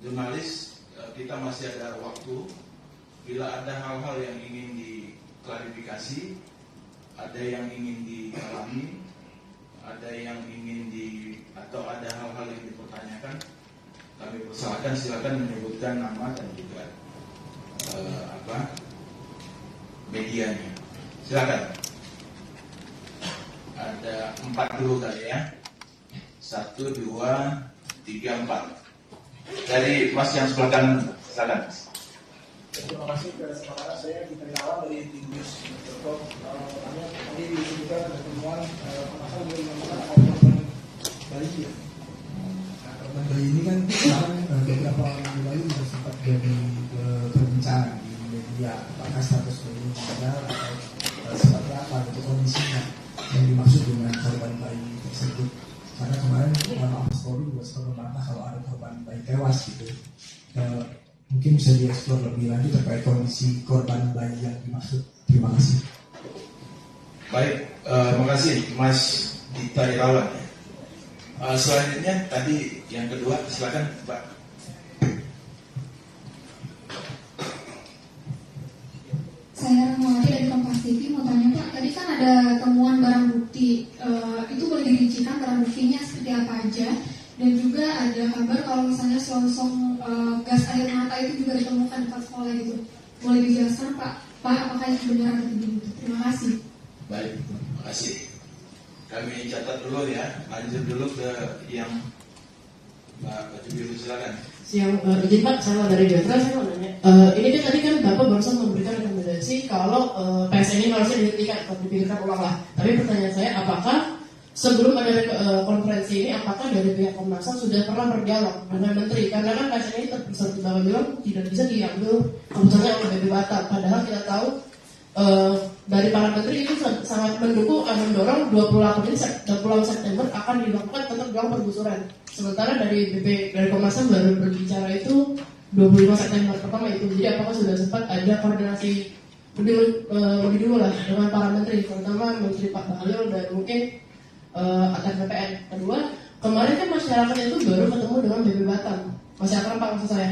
jurnalis, kita masih ada waktu. Bila ada hal-hal yang ingin diklarifikasi, ada yang ingin didalami, ada yang ingin atau ada hal-hal yang dipertanyakan, kami persilakan, silakan menyebutkan nama dan juga medianya. Silakan. Ada 4 dulu kali ya. 1, 2, 3, 4. Dari Mas yang sebelah kanan, silakan. Terima kasih atas kesempatan. Saya Gita Irawan dari tim news. Tadi disebutkan ada temuan pasal belum menemukan ada korban bayi ya. Nah, korban bayi ini kan sekarang beberapa orang di Bali sudah sempat jadi perbincangan di media. Apakah status bayi meninggal atau seperti apa untuk kondisinya yang dimaksud dengan korban bayi tersebut. Karena kemarin Mabes Polri juga sempat membantah kalau ada korban bayi tewas gitu. Mungkin bisa dieksplor lebih lanjut terkait kondisi korban bayi yang dimaksud. Terima kasih. Baik, terima kasih Mas Gita Irawan. Selanjutnya tadi yang kedua, silakan Mbak. Saya Rahmawati dari Kompas TV mau tanya Pak, tadi kan ada temuan barang bukti, itu boleh dirincikan barang buktinya seperti apa aja? Dan juga ada kabar kalau misalnya selongsong gas air mata itu juga ditemukan dekat sekolah gitu. Boleh dijelaskan Pak apakah itu benar atau tidak? Terima kasih. Baik, terima kasih. Kami catat dulu ya, lanjut dulu ke yang Mbak Baju Biru, silakan. Siang, izin Pak, saya dari Jatra, saya mau nanya. Ini kan tadi kan Bapak barusan memberikan rekomendasi kalau PSN ini harusnya dihentikan atau dipikirkan ulang lah. Tapi pertanyaan saya, apakah sebelum ada konferensi ini, apakah dari pihak Komnas HAM sudah pernah berdialog dengan Menteri? Karena kan PSN ini seperti Bapak bilang tidak bisa diambil keputusannya oleh BP Batam. Padahal kita tahu dari para menteri itu sangat mendukung dan mendorong 28 September akan dilakukan tetap dalam penggusuran. Sementara dari Komnas HAM baru berbicara itu 25 September pertama itu. Jadi apakah sudah sempat ada koordinasi lebih dulu lah dengan para menteri, terutama Menteri Pak Bahlil dan mungkin atas BPN. Kedua, kemarin kan masyarakat itu baru ketemu dengan BP Batam, masyarakat Pak maksud saya,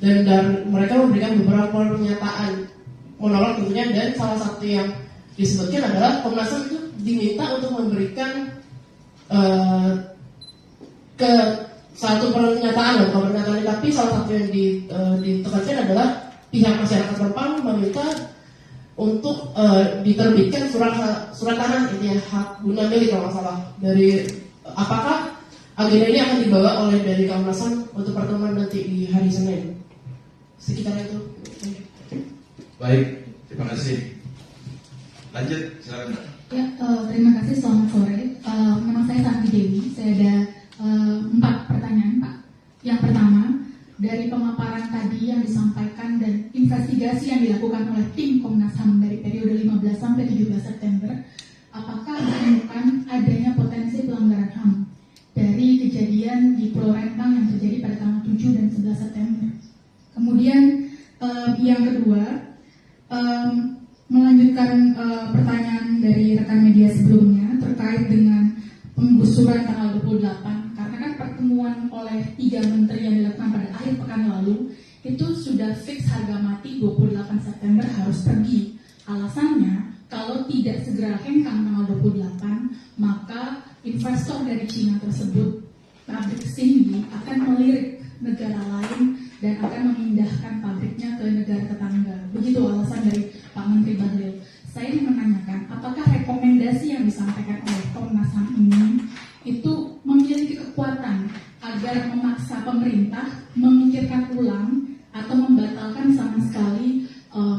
dan mereka memberikan beberapa pernyataan menolak tentunya, dan salah satu yang disebutkan adalah Komnas HAM itu diminta untuk memberikan ke satu pernyataan tapi salah satu yang ditekankan adalah pihak masyarakat Rempang meminta untuk diterbitkan surat tanah intinya hak guna milik kalau nggak salah. Dari apakah agenda ini akan dibawa oleh dari Komnas HAM untuk pertemuan nanti di hari Senin? Sekitar itu. Baik, terima kasih. Lanjut, silakan. Ya, terima kasih. Selamat sore. Nama saya Santi Dewi. Saya ada 4 pertanyaan, Pak. Yang pertama, dari pemaparan tadi yang disampaikan dan investigasi yang dilakukan oleh tim Komnas HAM dari periode 15 sampai 17 September, apakah menemukan adanya potensi pelanggaran HAM dari kejadian di Pulau Rempang yang terjadi pada tanggal 7 dan 11 September? Kemudian yang kedua, melanjutkan pertanyaan dari rekan media sebelumnya terkait dengan penggusuran tanggal 28, karena kan pertemuan oleh 3 menteri yang dilakukan pada akhir pekan lalu itu sudah fix harga mati 28 September harus pergi. Alasannya, kalau tidak segera hengkang tanggal 28, maka investor dari Cina tersebut pabrik sini akan melirik negara lain dan akan memindahkan pabriknya ke negara tetangga. Begitu alasan dari Pak Menteri Bahlil. Saya ingin menanyakan, apakah rekomendasi yang disampaikan oleh Komnas HAM ini itu memiliki kekuatan agar memaksa pemerintah memikirkan ulang atau membatalkan sama sekali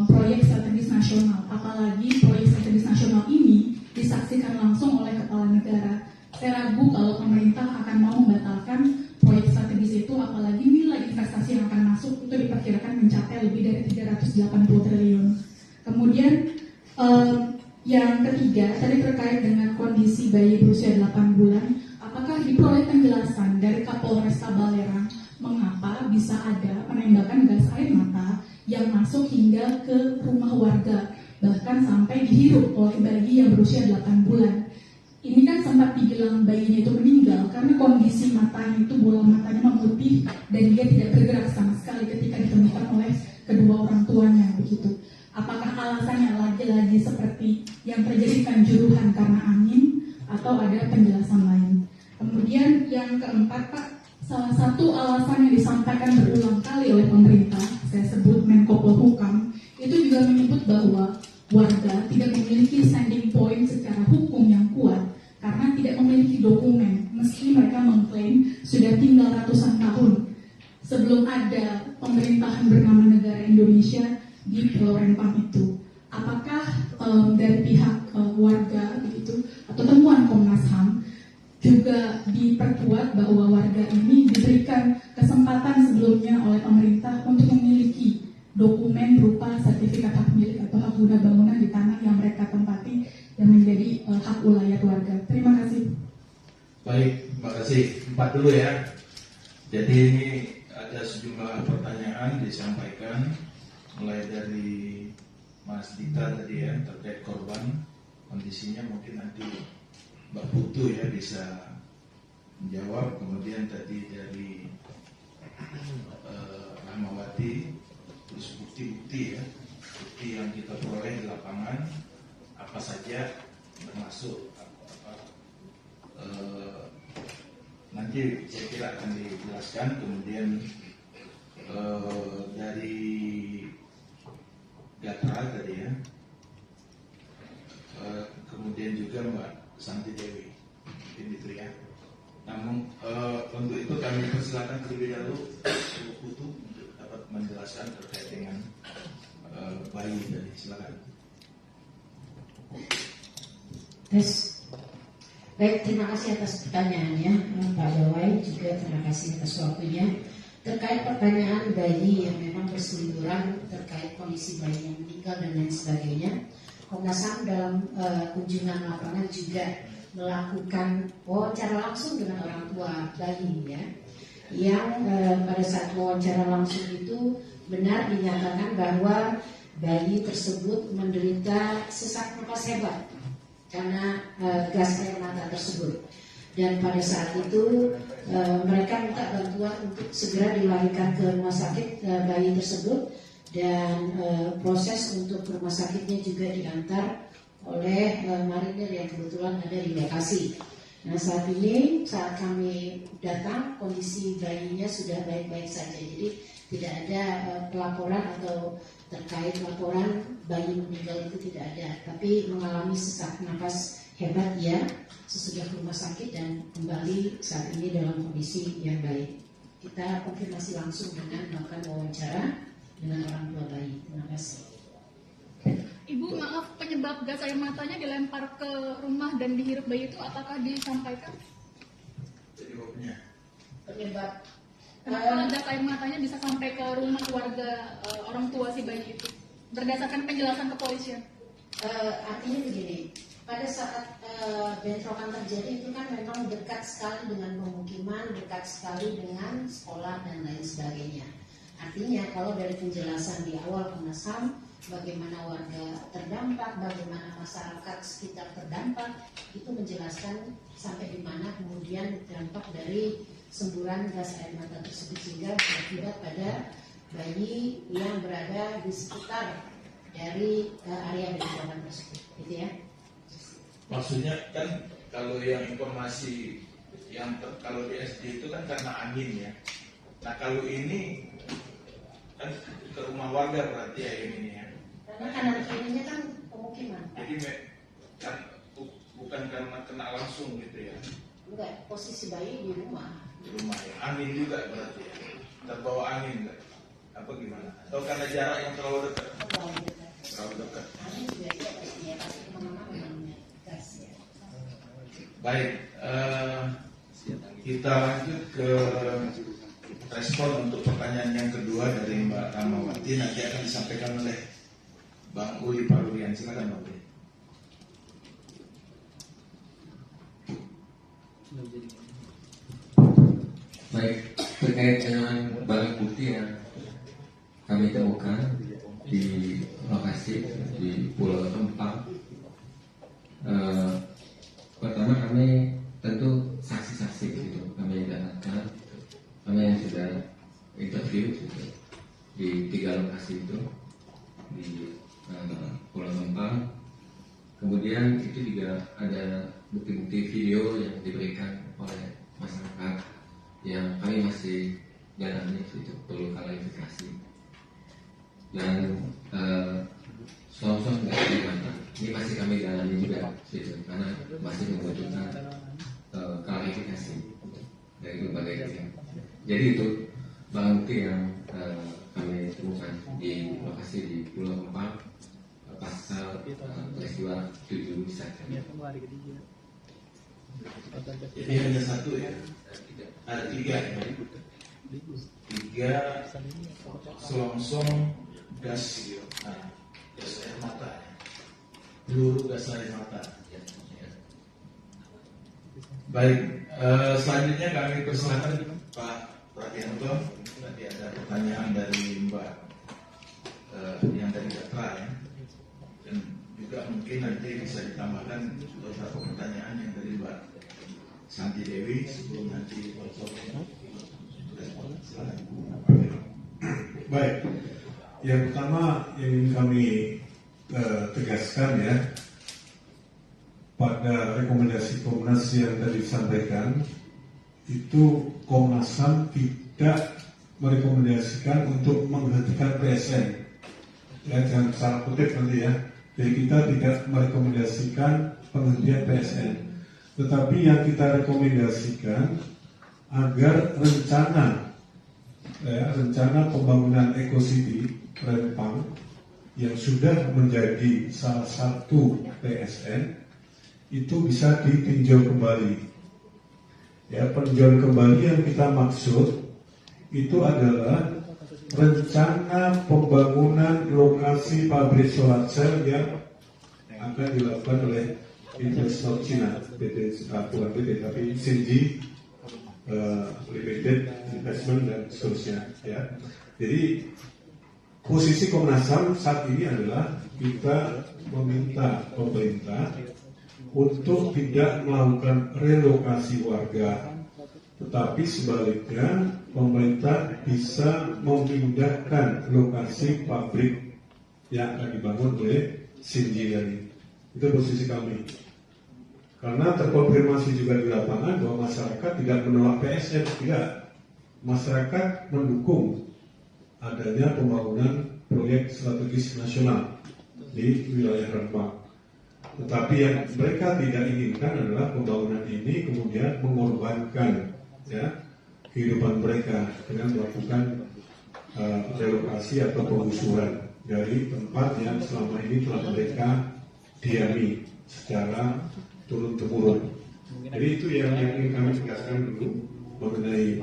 proyek strategis nasional, apalagi proyek strategis nasional ini disaksikan langsung oleh kepala negara. Saya ragu kalau pemerintah akan mau membatalkan proyek strategis itu, apalagi nilai investasi yang akan masuk itu diperkirakan mencapai lebih dari 380 triliun. Kemudian yang ketiga, tadi terkait dengan kondisi bayi berusia 8 bulan, apakah diperoleh penjelasan dari Kapolresta Balerang mengapa bisa ada penembakan gas air mata yang masuk hingga ke rumah warga, bahkan sampai dihirup oleh bayi yang berusia 8 bulan. ini kan sempat dibilang bayinya itu meninggal karena kondisi matanya itu bola matanya memutih dan dia tidak bergerak sama sekali ketika ditemukan oleh kedua orang tuanya begitu. Apakah alasannya lagi-lagi seperti yang terjadi kanjuruhan karena angin atau ada penjelasan lain? Kemudian yang keempat, Pak, salah satu alasan yang disampaikan berulang kali oleh pemerintah, saya sebut Menko Polhukam, itu juga menyebut bahwa warga tidak memiliki standing point secara hukum yang kuat karena tidak memiliki dokumen, meski mereka mengklaim sudah tinggal ratusan tahun sebelum ada pemerintahan bernama negara Indonesia di Pulau Rempang itu. Apakah dari pihak warga begitu atau temuan Komnas HAM juga diperkuat bahwa warga ini diberikan kesempatan sebelumnya oleh pemerintah untuk memiliki dokumen berupa sertifikat hak milik atau hak guna bangunan di tanah yang mereka tempati yang menjadi hak ulayat warga. Terima kasih. Baik, terima kasih. 4 dulu ya. Jadi ini ada sejumlah pertanyaan disampaikan mulai dari Mas Dita tadi ya terkait korban, kondisinya mungkin nanti Mbak Putu ya bisa menjawab. Kemudian tadi dari Rahmawati, terus bukti-bukti ya, bukti yang kita peroleh di lapangan apa saja termasuk nanti saya kira akan dijelaskan. Kemudian dari Gatra tadi ya, kemudian juga Mbak Santi Dewi, mungkin itu ya. Namun untuk itu kami persilakan terlebih dahulu Bu Putu untuk dapat menjelaskan terkait dengan bayi tadi. Silakan. Baik, terima kasih atas pertanyaannya Pak Dawai, juga terima kasih atas waktunya. Terkait pertanyaan bayi yang memang berseliweran terkait kondisi bayi yang meninggal dan lain sebagainya, Komnas HAM dalam kunjungan lapangan juga melakukan wawancara langsung dengan orang tua bayi ya, yang pada saat wawancara langsung itu benar dinyatakan bahwa bayi tersebut menderita sesak napas hebat karena gas air mata tersebut. Dan pada saat itu mereka minta bantuan untuk segera dilarikan ke rumah sakit bayi tersebut, dan proses untuk ke rumah sakitnya juga diantar oleh marinir yang kebetulan ada di lokasi. Nah saat ini, saat kami datang, kondisi bayinya sudah baik-baik saja. Jadi tidak ada pelaporan atau terkait laporan bayi meninggal itu tidak ada. Tapi mengalami sesak napas hebat ya, sesudah ke rumah sakit dan kembali saat ini dalam kondisi yang baik. Kita konfirmasi langsung dengan melakukan wawancara dengan orang tua bayi. Terima kasih. Ibu, maaf, penyebab gas air matanya dilempar ke rumah dan dihirup bayi itu apakah disampaikan? Penyebabnya? Penyebab Kenapa gas air matanya bisa sampai ke rumah warga orang tua si bayi itu? Berdasarkan penjelasan kepolisian. Artinya begini, pada saat bentrokan terjadi itu kan memang dekat sekali dengan pemukiman, dekat sekali dengan sekolah dan lain sebagainya. Artinya kalau dari penjelasan di awal Komnas HAM, bagaimana warga terdampak, bagaimana masyarakat sekitar terdampak, itu menjelaskan sampai di mana kemudian dampak dari semburan gas air mata tersebut sehingga berakibat pada bayi yang berada di sekitar dari area bentrokan tersebut, gitu ya. Maksudnya kan kalau yang informasi yang kalau di SD itu kan karena angin ya. Nah kalau ini kan ke rumah warga berarti ya ini ya. Karena kanan kirinya kan pemukiman. Jadi kan bukan karena kena langsung gitu ya. Enggak, posisi bayi di rumah. Di rumah ya. Angin juga berarti ya. Terbawa angin enggak? Apa gimana? Atau karena jarak yang terlalu dekat? Terlalu dekat. Angin juga iya pasti ya, pasti kemana-mana gas ya. Baik, kita lanjut ke respon untuk pertanyaan yang kedua dari Mbak Rahmawati. Nanti akan disampaikan oleh Bang Uli Parurian. Silakan Bang Uli. Baik, terkait dengan barang bukti yang kami temukan di lokasi di Pulau Rempang, pertama pertama kami tentu saksi-saksi gitu kami dapatkan, kami yang sudah interview gitu, di 3 lokasi itu di Pulau Rempang. Kemudian itu juga ada bukti-bukti video yang diberikan oleh masyarakat yang kami masih dalami itu perlu klarifikasi. Dan sosok dari mana ini masih kami dalami juga gitu, karena masih membutuhkan klarifikasi dari berbagai pihak. Jadi itu barang bukti yang kami temukan di lokasi di Pulau Rempang pasca peristiwa 7 September. Jadi hanya satu ya? Ada 3 ya? 3 selongsong gas gitu. Nah, gas air mata ya? Peluru gas air mata. Baik, selanjutnya kami persilakan Pak Prabianto. Tadi ada pertanyaan dari Mbak yang dari Gatra ya, dan juga mungkin nanti bisa ditambahkan beberapa pertanyaan yang dari Mbak Santi Dewi sebelum nanti Baik, yang pertama yang ingin kami tegaskan ya, pada rekomendasi Komnas yang tadi disampaikan itu Komnas HAM tidak merekomendasikan untuk menghentikan PSN. Ya, jangan salah kutip nanti ya. Jadi kita tidak merekomendasikan penghentian PSN, tetapi yang kita rekomendasikan agar rencana pembangunan Eco City Rempang yang sudah menjadi salah satu PSN itu bisa ditinjau kembali. Ya, peninjauan kembali yang kita maksud itu adalah rencana pembangunan lokasi pabrik solar cell yang akan dilakukan oleh investor Cina, bukan PT tapi Xinji Limited Investment dan seterusnya. Ya. Jadi posisi Komnas HAM saat ini adalah kita meminta pemerintah untuk tidak melakukan relokasi warga, tetapi sebaliknya pemerintah bisa memindahkan lokasi pabrik yang akan dibangun oleh Xinji ini. Itu posisi kami. Karena terkonfirmasi juga di lapangan bahwa masyarakat tidak menolak PSN, tidak. Masyarakat mendukung adanya pembangunan proyek strategis nasional di wilayah Rempang. Tetapi yang mereka tidak inginkan adalah pembangunan ini kemudian mengorbankan ya kehidupan mereka dengan melakukan relokasi atau penggusuran dari tempat yang selama ini telah mereka diami secara turun-temurun. Jadi itu yang ingin kami tegaskan dulu mengenai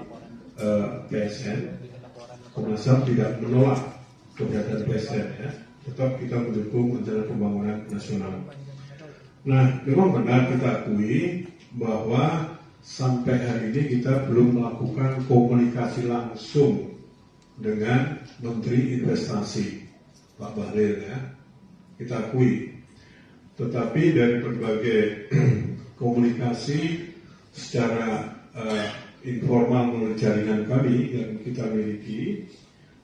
PSN. Komnas HAM tidak menolak keberadaan PSN, ya. Tetap kita mendukung rencana pembangunan nasional. Nah, memang benar kita akui bahwa sampai hari ini kita belum melakukan komunikasi langsung dengan Menteri Investasi Pak Bahlil, ya. Kita akui. Tetapi dari berbagai komunikasi secara informal melalui jaringan kami yang kita miliki,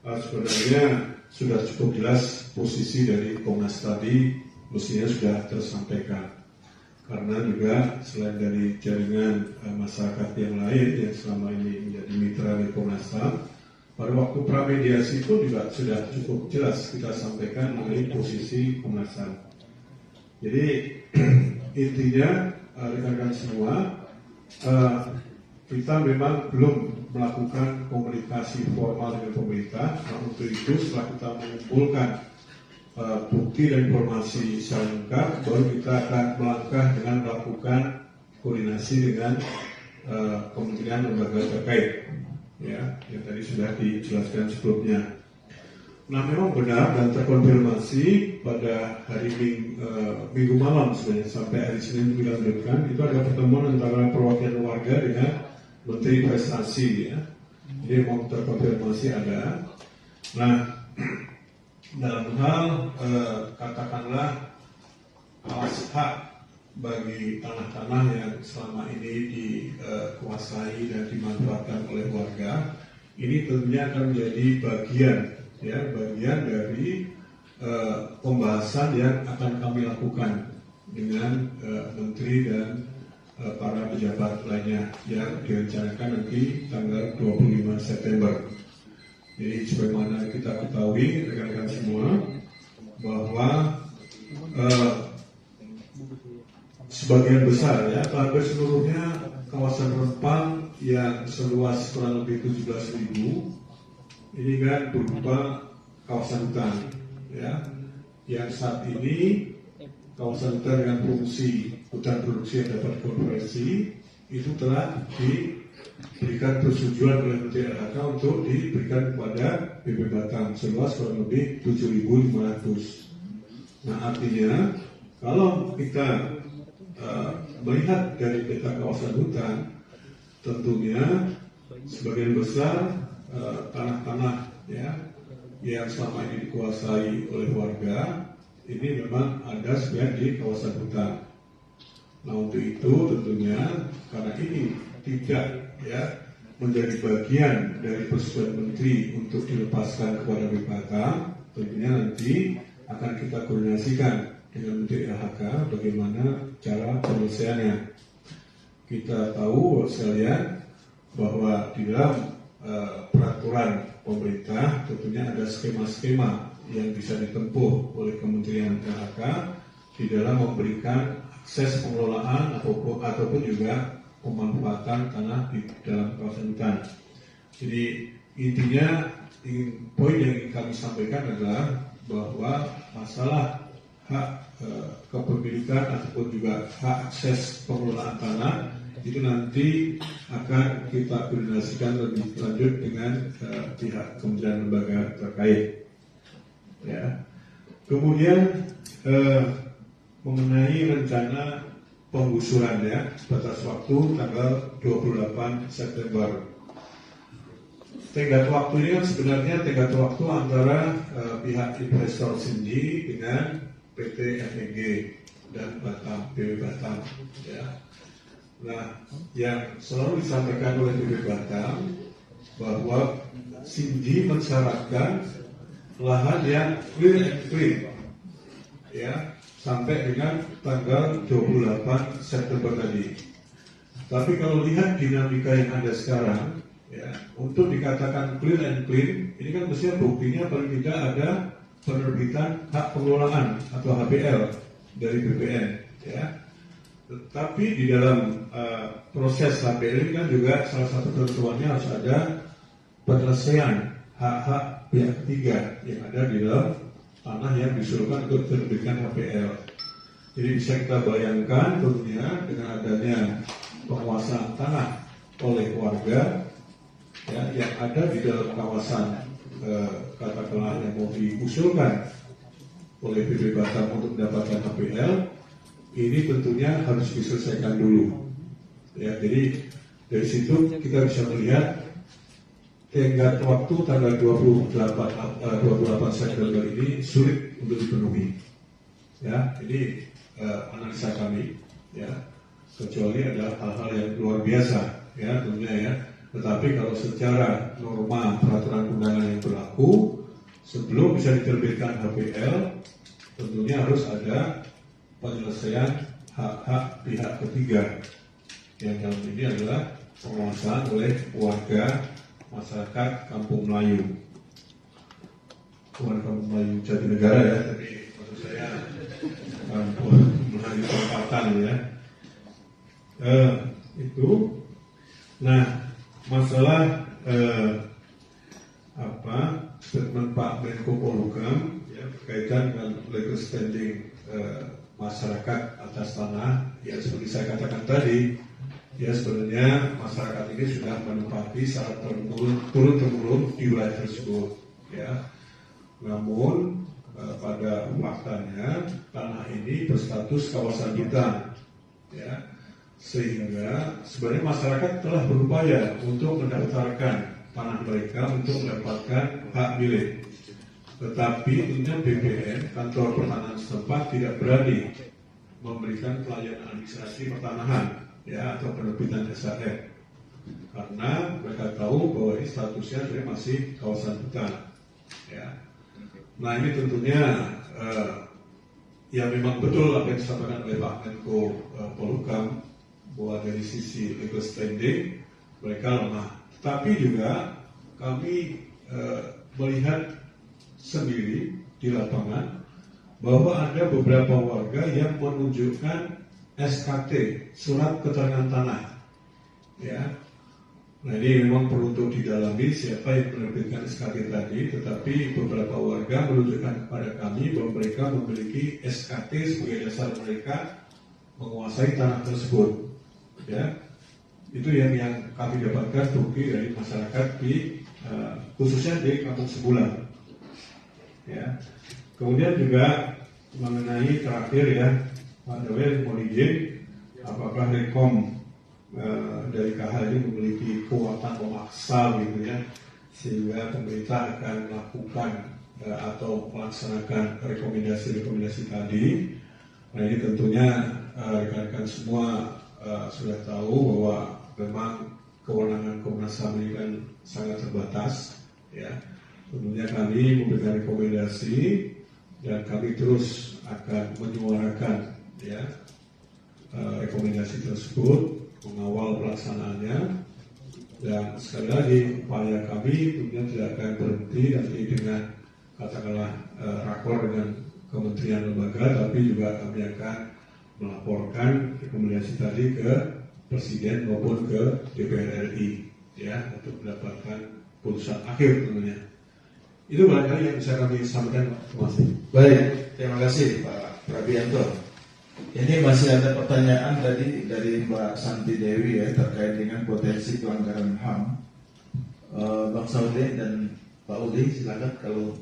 sebenarnya sudah cukup jelas posisi dari Komnas tadi mestinya sudah tersampaikan. Karena juga selain dari jaringan masyarakat yang lain yang selama ini menjadi mitra dari Komnas HAM, pada waktu pramediasi pun juga sudah cukup jelas kita sampaikan mengenai posisi Komnas HAM. Jadi intinya rekan-rekan semua, kita memang belum melakukan komunikasi formal dengan pemerintah. Nah, untuk itu setelah kita mengumpulkan bukti dan informasi secara lengkap, baru kita akan melangkah dengan melakukan koordinasi dengan kementerian lembaga terkait, ya, yang tadi sudah dijelaskan sebelumnya. Nah, memang benar dan terkonfirmasi pada hari Minggu malam sebenarnya sampai hari Senin kita lanjutkan itu ada pertemuan antara perwakilan warga dengan Menteri Investasi, ya. Jadi mau terkonfirmasi ada. Nah, dalam hal katakanlah alas hak bagi tanah-tanah yang selama ini dikuasai dan dimanfaatkan oleh warga, ini tentunya akan menjadi bagian dari pembahasan yang akan kami lakukan dengan menteri dan para pejabat lainnya yang direncanakan nanti tanggal 25 September. Jadi sebagaimana kita ketahui rekan-rekan semua bahwa sebagian besar ya, hampir seluruhnya kawasan Rempang yang seluas kurang lebih 17.000 ini kan berupa kawasan hutan ya, yang saat ini kawasan hutan dengan fungsi hutan produksi yang dapat konversi itu telah diberikan persetujuan oleh Menteri LHK untuk diberikan kepada BP Batam seluas kurang lebih 7.500. Nah artinya kalau kita melihat dari peta kawasan hutan, tentunya sebagian besar tanah-tanah ya yang selama ini dikuasai oleh warga ini memang ada sebenarnya di kawasan hutan. Nah untuk itu tentunya karena ini tidak ya menjadi bagian dari persetujuan menteri untuk dilepaskan kepada BP Batam, tentunya nanti akan kita koordinasikan dengan Menteri LHK bagaimana cara penyelesaiannya. Kita tahu sekalian bahwa di dalam peraturan pemerintah tentunya ada skema-skema yang bisa ditempuh oleh Kementerian LHK di dalam memberikan akses pengelolaan ataupun juga pemanfaatan tanah di dalam kawasan hutan. Jadi intinya poin yang ingin kami sampaikan adalah bahwa masalah hak kepemilikan ataupun juga hak akses pengelolaan tanah itu nanti akan kita koordinasikan lebih lanjut dengan pihak kementerian lembaga terkait. Ya. Kemudian mengenai rencana penggusuran ya, batas waktu tanggal 28 September. Tenggat waktu ini kan sebenarnya tenggat waktu antara pihak investor Sinji dengan PT FEG dan Batam, BP Batam. Ya. Nah, yang selalu disampaikan oleh BP Batam bahwa Sinji mensyaratkan lahan yang clear and clean, ya, sampai dengan tanggal 28 September tadi. Tapi kalau lihat dinamika yang ada sekarang, ya, untuk dikatakan clear and clean, ini kan mestinya buktinya paling tidak ada penerbitan hak pengelolaan atau HPL dari BPN, ya. Tetapi di dalam proses HPL ini kan juga salah satu ketentuannya harus ada penyelesaian hak-hak pihak ketiga yang ada di dalam tanah yang diusulkan untuk diterbitkan HPL. Jadi bisa kita bayangkan tentunya dengan adanya penguasaan tanah oleh warga ya, yang ada di dalam kawasan katakanlah yang mau diusulkan oleh BP Batam untuk mendapatkan HPL, ini tentunya harus diselesaikan dulu. Ya, jadi dari situ kita bisa melihat tenggat waktu tanggal 28 September ini sulit untuk dipenuhi. Ya, ini analisa kami. Ya, kecuali ada hal-hal yang luar biasa. Ya, tentunya ya. Tetapi kalau secara norma peraturan undangan yang berlaku, sebelum bisa diterbitkan HPL, tentunya harus ada penyelesaian hak-hak pihak ketiga. Yang dalam ini adalah penguasaan oleh warga masyarakat Kampung Melayu. Bukan Kampung Melayu Jatinegara ya, tapi maksud saya Kampung Melayu Perempatan ya. Itu. Nah, masalah statement Pak Menko Polhukam ya, berkaitan dengan legal standing masyarakat atas tanah, ya seperti saya katakan tadi, ya sebenarnya masyarakat ini sudah menempati secara turun-temurun di wilayah tersebut. Ya, namun pada faktanya tanah ini berstatus kawasan hutan. Ya, sehingga sebenarnya masyarakat telah berupaya untuk mendaftarkan tanah mereka untuk mendapatkan hak milik. Tetapi tentunya BPN, kantor pertanahan setempat, tidak berani memberikan pelayanan administrasi pertanahan ya atau penerbitan SHM, karena mereka tahu bahwa ini statusnya sebenarnya masih kawasan hutan ya. Nah ini tentunya ya memang betul apa yang disampaikan oleh Pak Menko Polhukam bahwa dari sisi legal standing mereka lemah, tapi juga kami melihat sendiri di lapangan bahwa ada beberapa warga yang menunjukkan SKT, surat keterangan tanah ya. Nah ini memang perlu untuk didalami siapa yang menerbitkan SKT tadi, tetapi beberapa warga menunjukkan kepada kami bahwa mereka memiliki SKT sebagai dasar mereka menguasai tanah tersebut ya. Itu yang kami dapatkan bukti dari masyarakat di khususnya di Kampung Sebulan ya. Kemudian juga mengenai terakhir ya Pak Dewi mohon izin, apakah Rekom dari KH ini memiliki kekuatan memaksa gitu ya, sehingga pemerintah akan melakukan atau melaksanakan rekomendasi-rekomendasi tadi. Nah ini tentunya rekan-rekan semua sudah tahu bahwa memang kewenangan Komnas HAM ini kan sangat terbatas ya. Tentunya kami memberikan rekomendasi dan kami terus akan menyuarakan ya rekomendasi tersebut, mengawal pelaksanaannya, dan sekali lagi upaya kami tentunya tidak akan berhenti nanti dengan katakanlah rakor dengan kementerian lembaga, tapi juga kami akan melaporkan rekomendasi tadi ke Presiden maupun ke DPR RI ya untuk mendapatkan putusan akhir tentunya. Itu barangkali yang bisa kami sampaikan. Terima kasih. Baik, terima kasih Pak Prabianto. Ini masih ada pertanyaan tadi dari Mbak Santi Dewi ya terkait dengan potensi pelanggaran HAM. Bang Saudi dan Pak Udi silakan kalau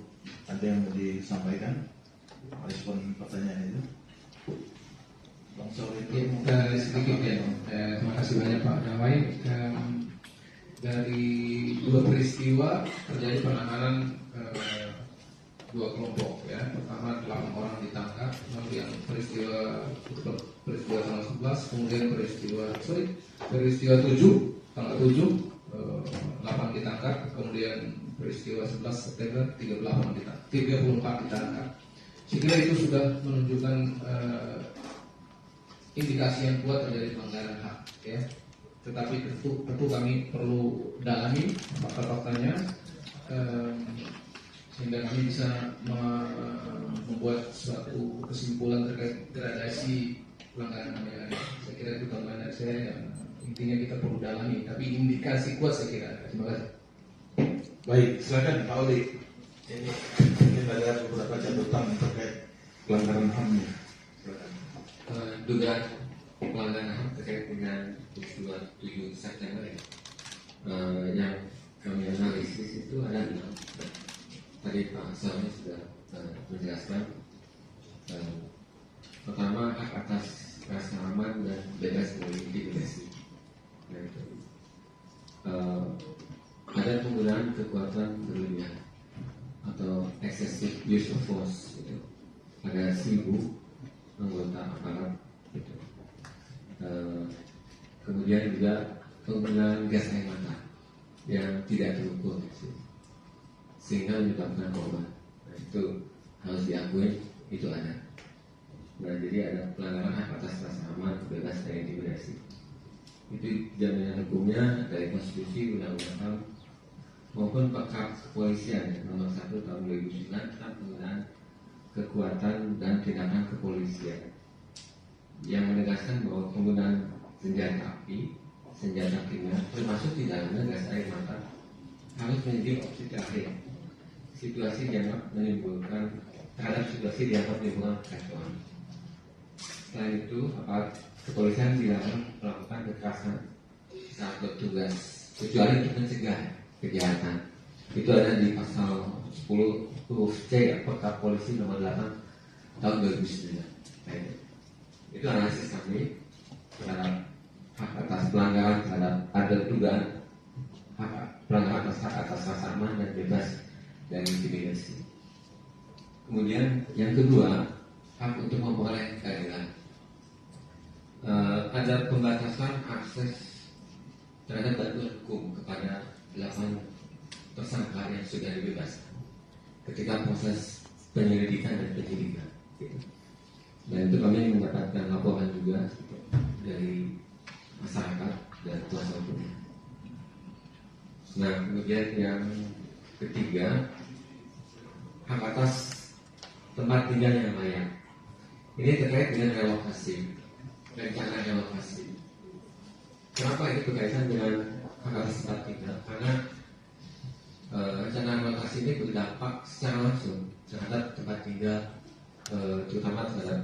ada yang mau disampaikan respon pertanyaan itu. Bang Saudi Sedikit ya. Terima kasih banyak Pak Dawai. Dari dua peristiwa terjadi penanganan dua kelompok ya. Pertama 8 orang ditangkap, kemudian peristiwa tanggal 11, kemudian peristiwa 7 tanggal 7 8 ditangkap, kemudian peristiwa 11 September 34 ditangkap. Saya kira itu sudah menunjukkan indikasi yang kuat terjadi pelanggaran HAM ya. Tetapi tentu kami perlu dalami fakta-faktanya sehingga kami bisa membuat suatu kesimpulan terkait gradasi pelanggaran HAM yang ada. Saya kira itu tambahan dari saya yang intinya kita perlu dalami, tapi indikasi kuat saya kira. Terima kasih. Baik, silakan Pak Odi. Ini mungkin ada beberapa catatan terkait pelanggaran HAM-nya. Dugaan pelanggaran HAM terkait dengan peristiwa 7 September ya. Yang kami analisis itu ada 6. Tadi Pak Salmi sudah menjelaskan. Pertama, hak atas rasa aman dan bebas dari intimidasi. Nah, itu. Ada penggunaan kekuatan berlebihan atau excessive use of force. Gitu. Ada 1000 anggota aparat. Gitu. Kemudian juga penggunaan gas air mata yang tidak terukur sehingga menyebabkan korban. Nah, itu harus diakui itu ada. Nah, jadi ada pelanggaran hak atas rasa aman, bebas dari intimidasi. Itu jaminan hukumnya dari konstitusi, undang-undang HAM maupun Perkap Kepolisian nomor 1 tahun 2009 tentang penggunaan kekuatan dan tindakan kepolisian yang menegaskan bahwa penggunaan senjata api, senjata kimia, termasuk di dalamnya gas air mata, harus menjadi opsi terakhir. Situasi dianggap menimbulkan kekacauan. Selain itu, aparat kepolisian dilarang melakukan kekerasan saat bertugas, kecuali untuk mencegah kejahatan. Itu ada di pasal 10 huruf C Perkap Polisi nomor 8 tahun 2009. Itu analisis kami terhadap hak atas pelanggaran terhadap ada dugaan pelanggaran atas hak atas rasa aman dan bebas dari intimidasi. Kemudian yang kedua, hak untuk memperoleh keadilan. ada pembatasan akses terhadap bantuan hukum kepada 8 tersangka yang sudah dibebaskan ketika proses penyelidikan dan penyidikan. Dan itu kami mendapatkan laporan juga dari masyarakat dan kuasa hukum. Nah, kemudian yang ketiga, hak atas tempat tinggal yang layak. Ini terkait dengan relokasi, rencana relokasi. Kenapa ini berkaitan dengan hak atas tempat tinggal? Karena rencana relokasi ini berdampak secara langsung terhadap tempat tinggal, terutama terhadap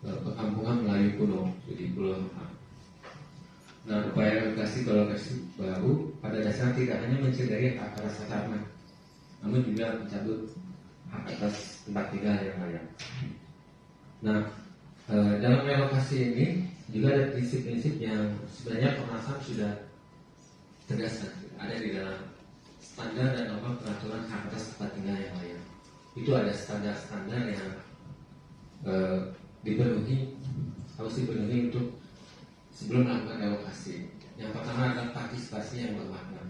perkampungan Melayu kuno di Pulau Rempang. Nah, upaya relokasi ke lokasi baru pada dasarnya tidak hanya mencederai hak atas tanah, namun juga mencabut hak atas tempat tinggal yang layak. Nah, dalam relokasi ini juga ada prinsip-prinsip yang sebenarnya Komnas HAM sudah tegaskan, ada di dalam standar dan norma peraturan hak atas tempat tinggal yang layak. Itu ada standar-standar yang harus dipenuhi untuk sebelum melakukan relokasi. Yang pertama adalah partisipasi yang bermakna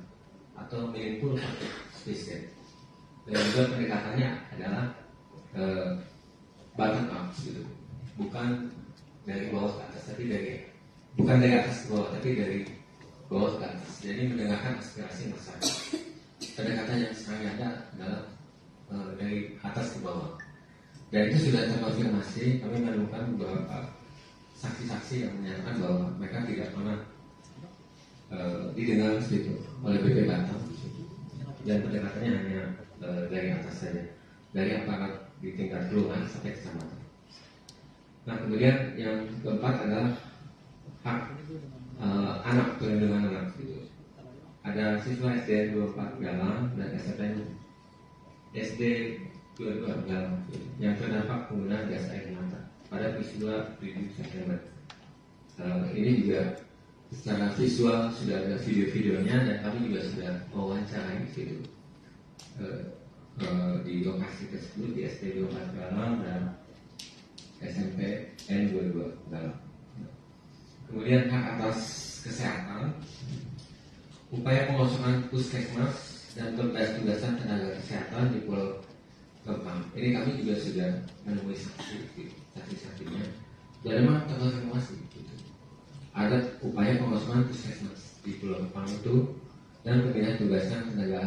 atau meaningful participation. Dan juga pendekatannya adalah bottom up, gitu. Bukan dari bawah ke atas, tapi bukan dari atas ke bawah, tapi dari bawah ke atas. Jadi mendengarkan aspirasi masyarakat. Pendekatan yang sekarang ada adalah dari atas ke bawah. Dan itu sudah terkonfirmasi. Kami menemukan beberapa saksi-saksi yang menyatakan bahwa mereka tidak pernah didengar gitu oleh BP Batam, dan pendekatannya hanya dari atas saja, dari aparat di tingkat kelurahan sampai kecamatan. Nah, kemudian yang keempat adalah hak anak, perlindungan anak gitu. Ada siswa SD 24 Galang dan SD 22 Galang yang terdampak penggunaan gas air mata pada peristiwa 7 September. Ini juga secara visual sudah ada video-videonya, dan kami juga sudah mewawancarai gitu di lokasi tersebut di SD 24 Galang dan SMP N22 Galang. Kemudian hak atas kesehatan, upaya pengosongan puskesmas dan tugas-tugasan tenaga kesehatan di Pulau Rempang. Ini kami juga sudah menemui saksi-saksinya dan memang terkonfirmasi gitu. Ada upaya pengosongan puskesmas di Pulau Rempang itu dan pemindahan tugasan tenaga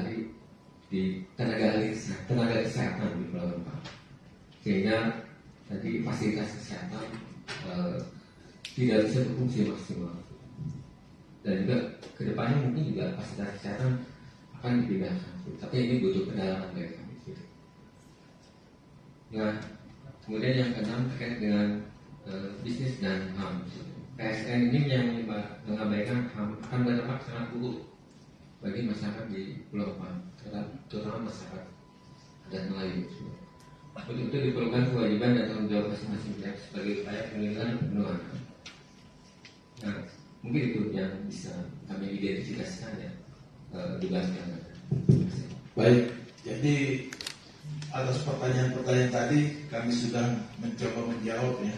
kesehatan di Pulau Rempang, sehingga tadi fasilitas kesehatan tidak bisa berfungsi maksimal. Dan juga kedepannya mungkin juga fasilitas kesehatan akan dipindahkan, tapi ini butuh pendalaman dari kami. Nah, kemudian yang keenam terkait dengan bisnis dan HAM. PSN ini yang mengabaikan HAM akan berdampak sangat buruk bagi masyarakat di Pulau Rempang, terutama masyarakat adat Melayu. Untuk itu diperlukan kewajiban dan tanggung jawab masing-masing pihak sebagai upaya perlindungan dan pemenuhan. Nah, mungkin itu yang bisa kami identifikasikan ya, dijelaskan. Baik, jadi atas pertanyaan-pertanyaan tadi kami sudah mencoba menjawabnya.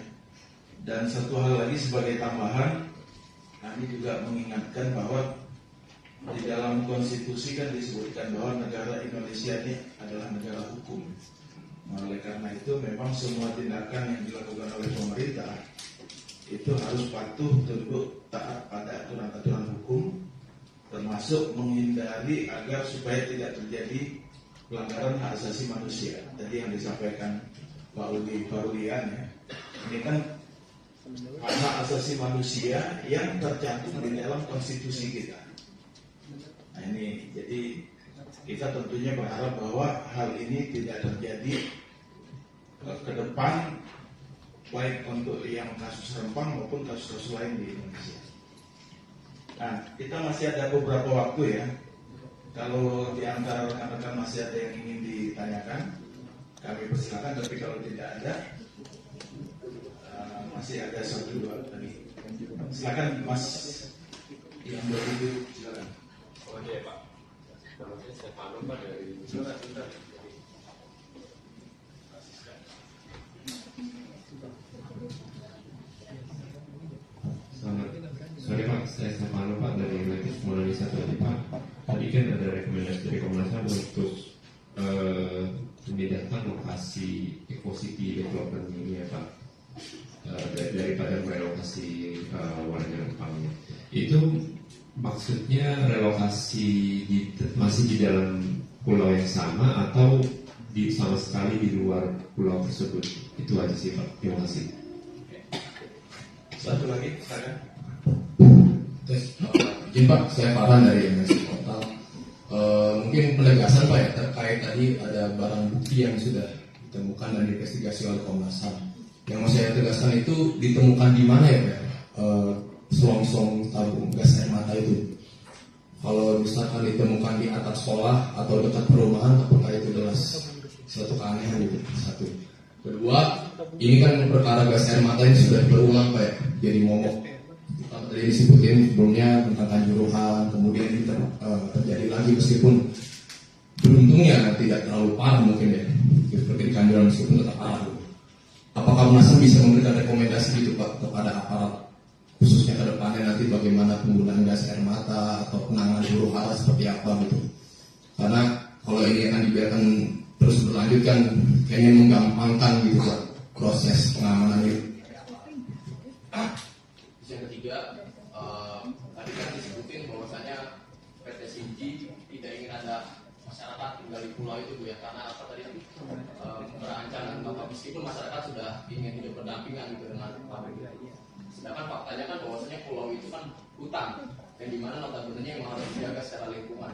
Dan satu hal lagi sebagai tambahan, kami juga mengingatkan bahwa di dalam konstitusi kan disebutkan bahwa negara Indonesia ini adalah negara hukum. Oleh karena itu memang semua tindakan yang dilakukan oleh pemerintah itu harus patuh, tunduk, taat pada aturan-aturan hukum, termasuk menghindari agar supaya tidak terjadi pelanggaran hak asasi manusia. Tadi yang disampaikan Pak Udi Farulian ya, ini kan hak asasi manusia yang tercantum di dalam konstitusi kita. Nah ini, jadi kita tentunya berharap bahwa hal ini tidak terjadi ke depan, baik untuk yang kasus Rempang maupun kasus-kasus lain di Indonesia. Nah, kita masih ada beberapa waktu ya. Kalau di antara rekan-rekan masih ada yang ingin ditanyakan, kami persilakan. Tapi kalau tidak ada, masih ada 1-2 tadi. Silakan Mas yang berdiri, silakan. Oke Pak. Saya Pak Nur dari sebentar. Selamat Pak, saya Stefano Pak dari Letis Monalis tadi Pak. Tadi kan ada rekomendasi dari Komnas HAM untuk memindahkan lokasi Eco-City Development ini ya Pak, daripada merelokasi warga Rempangnya. Itu maksudnya relokasi masih di dalam pulau yang sama atau sama sekali di luar pulau tersebut? Itu aja sih Pak, terima kasih. Satu lagi, saya. Izin Pak, saya Farhan dari MSI Portal. Mungkin penegasan Pak ya terkait tadi ada barang bukti yang sudah ditemukan dan diinvestigasi oleh Komnas HAM. Yang mau saya tegaskan itu ditemukan di mana ya Pak? Selongsong tabung gas air mata itu. Kalau misalkan ditemukan di atap sekolah atau dekat perumahan, apakah itu adalah suatu keanehan itu? Satu. Kedua, ini kan perkara gas air mata ini sudah berulang Pak ya, jadi momok. Tadi disebutin sebelumnya tentang Kanjuruhan, kemudian ini terjadi lagi meskipun beruntungnya tidak terlalu parah mungkin ya, seperti di Kanjuruhan meskipun tetap parah. Apakah Komnas HAM bisa memberikan rekomendasi gitu Pak kepada aparat khususnya ke depannya nanti bagaimana penggunaan gas air mata atau penanganan huru hara seperti apa gitu? Karena kalau ini akan dibiarkan terus berlanjut kan kayaknya menggampangkan gitu Pak proses pengamanan itu. Yang ketiga, tadi kan disebutin bahwasanya PT Sinji tidak ingin ada masyarakat tinggal di pulau itu Bu ya, karena apa tadi berancaman Bapak meskipun masyarakat sudah ingin hidup berdampingan gitu dengan pabrik. Sedangkan faktanya kan bahwasanya pulau itu kan hutan yang dimana notabene yang harus dijaga secara lingkungan.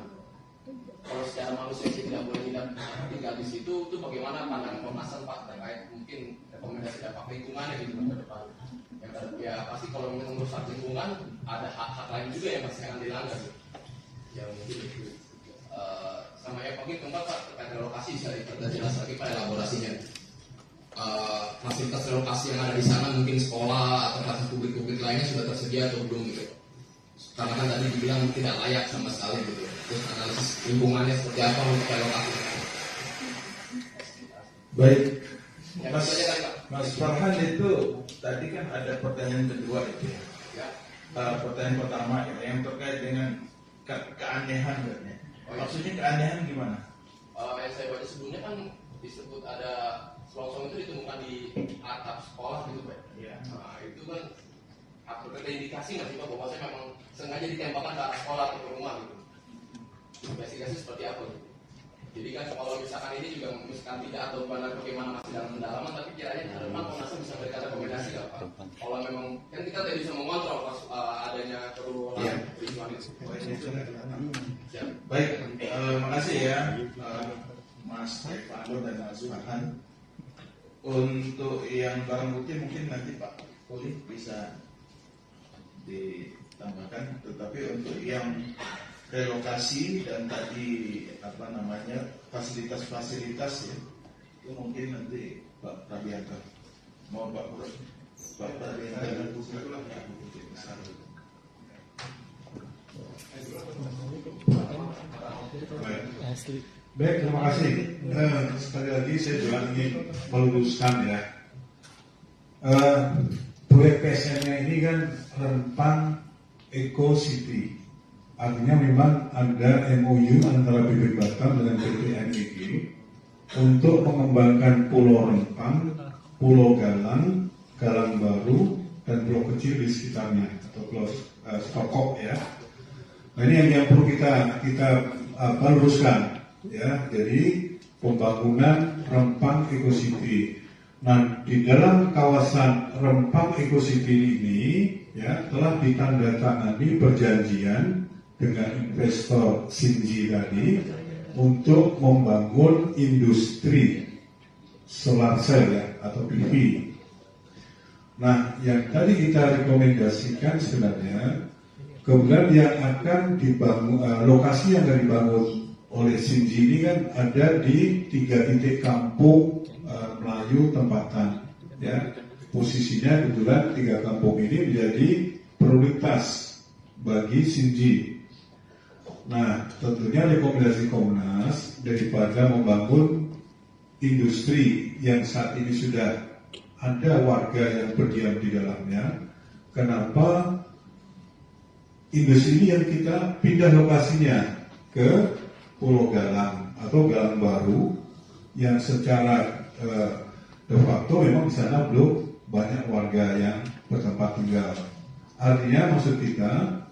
Kalau secara manusia tidak boleh tinggal di situ, itu bagaimana pandangan Komnas HAM Pak terkait mungkin rekomendasi dampak lingkungannya gitu ke depan? Ya pasti kalau merusak lingkungan ada hak-hak lain juga yang pasti akan dilanggar. Ya mungkin itu. Sama ya mungkin keempat Pak terkait relokasi bisa diperjelas lagi Pak elaborasinya. Fasilitas relokasi yang ada di sana mungkin sekolah atau fasilitas publik lainnya sudah tersedia atau belum gitu? Karena kan tadi dibilang tidak layak sama sekali gitu. Terus analisis lingkungannya seperti apa untuk relokasi? Baik. Mas Farhan itu tadi kan ada pertanyaan kedua itu ya. Pertanyaan pertama ya, yang terkait dengan keanehan katanya. Maksudnya keanehan gimana? Yang saya baca sebelumnya kan disebut ada selongsong itu ditemukan di atap sekolah gitu Pak. Iya. Nah, itu kan ada indikasi nggak sih Pak bahwa saya memang sengaja ditembakkan ke arah sekolah atau ke rumah gitu. Investigasi seperti apa gitu. Jadi kan kalau misalkan ini juga misalkan tidak atau bagaimana masih dalam pendalaman, tapi kiranya ke depan Komnas HAM bisa memberikan rekomendasi nggak Pak? Kalau memang kan kita tidak bisa mengontrol pas adanya kerusuhan peristiwa itu. Baik, makasih ya Mas Stefano dan Mas Farhan. Untuk yang barang bukti mungkin nanti Pak Poli bisa ditambahkan, tetapi untuk yang relokasi dan tadi fasilitas-fasilitas ya, itu mungkin nanti Pak Prabianto. Mau Pak Prabianto. Baik, terima kasih. Sekali lagi saya juga ingin meluruskan ya. Proyek PSN ini kan Rempang Eco City. Artinya memang ada MOU antara BB Batam dengan PT NEG untuk mengembangkan Pulau Rempang, Pulau Galang, Galang Baru, dan pulau kecil di sekitarnya atau Pulau Stokok ya. Nah ini yang perlu kita luruskan ya. Jadi pembangunan Rempang Eco City. Nah di dalam kawasan Rempang Eco City ini ya telah ditandatangani perjanjian dengan investor Sinji tadi untuk membangun industri solar cell ya atau PV. Nah, yang tadi kita rekomendasikan sebenarnya kemudian yang akan dibangun lokasi yang akan dibangun oleh Sinji ini kan ada di 3 titik kampung Melayu tempatan ya. Posisinya kebetulan 3 kampung ini menjadi prioritas bagi Sinji. Nah, tentunya rekomendasi Komnas daripada membangun industri yang saat ini sudah ada warga yang berdiam di dalamnya, kenapa industri ini yang kita pindah lokasinya ke Pulau Galang atau Galang Baru yang secara de facto memang di sana belum banyak warga yang bertempat tinggal. Artinya maksud kita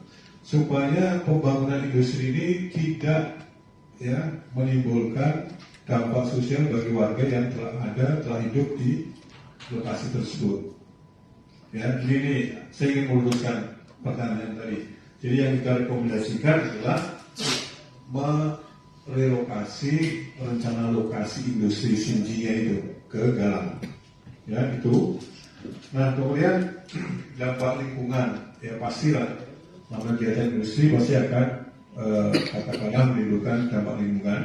supaya pembangunan industri ini tidak menimbulkan dampak sosial bagi warga yang telah hidup di lokasi tersebut. Ya, ini saya ingin meluruskan pertanyaan tadi. Jadi yang kita rekomendasikan adalah merelokasi rencana lokasi industri Xinjiang itu ke Galang. Ya, itu. Nah, kemudian dampak lingkungan, ya pastilah namanya kegiatan industri pasti akan katakanlah menimbulkan dampak lingkungan,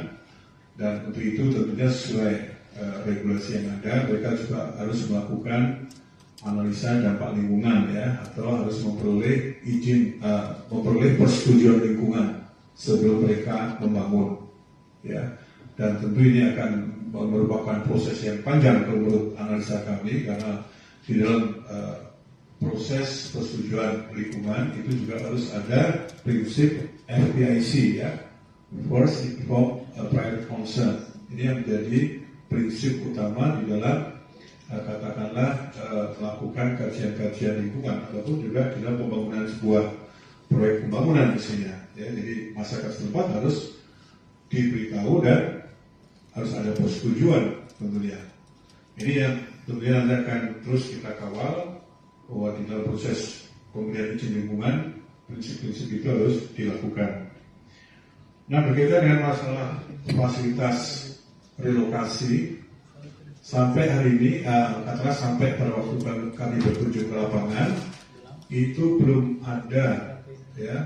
dan untuk itu tentunya sesuai regulasi yang ada, mereka juga harus melakukan analisa dampak lingkungan ya, atau harus memperoleh izin, memperoleh persetujuan lingkungan sebelum mereka membangun ya. Dan tentu ini akan merupakan proses yang panjang menurut analisa kami, karena di dalam proses persetujuan lingkungan itu juga harus ada prinsip FPIC ya, First Involved Private Concern. Ini yang menjadi prinsip utama di dalam katakanlah melakukan kajian-kajian lingkungan ataupun juga di dalam pembangunan sebuah proyek pembangunan misalnya ya. Jadi masyarakat setempat harus diberitahu dan harus ada persetujuan tentunya. Ini yang tentunya nanti akan terus kita kawal bahwa di dalam proses pemberian izin lingkungan prinsip-prinsip itu harus dilakukan. Nah, berkaitan dengan masalah fasilitas relokasi, sampai hari ini, katakanlah sampai pada waktu kami berkunjung ke lapangan, itu belum ada ya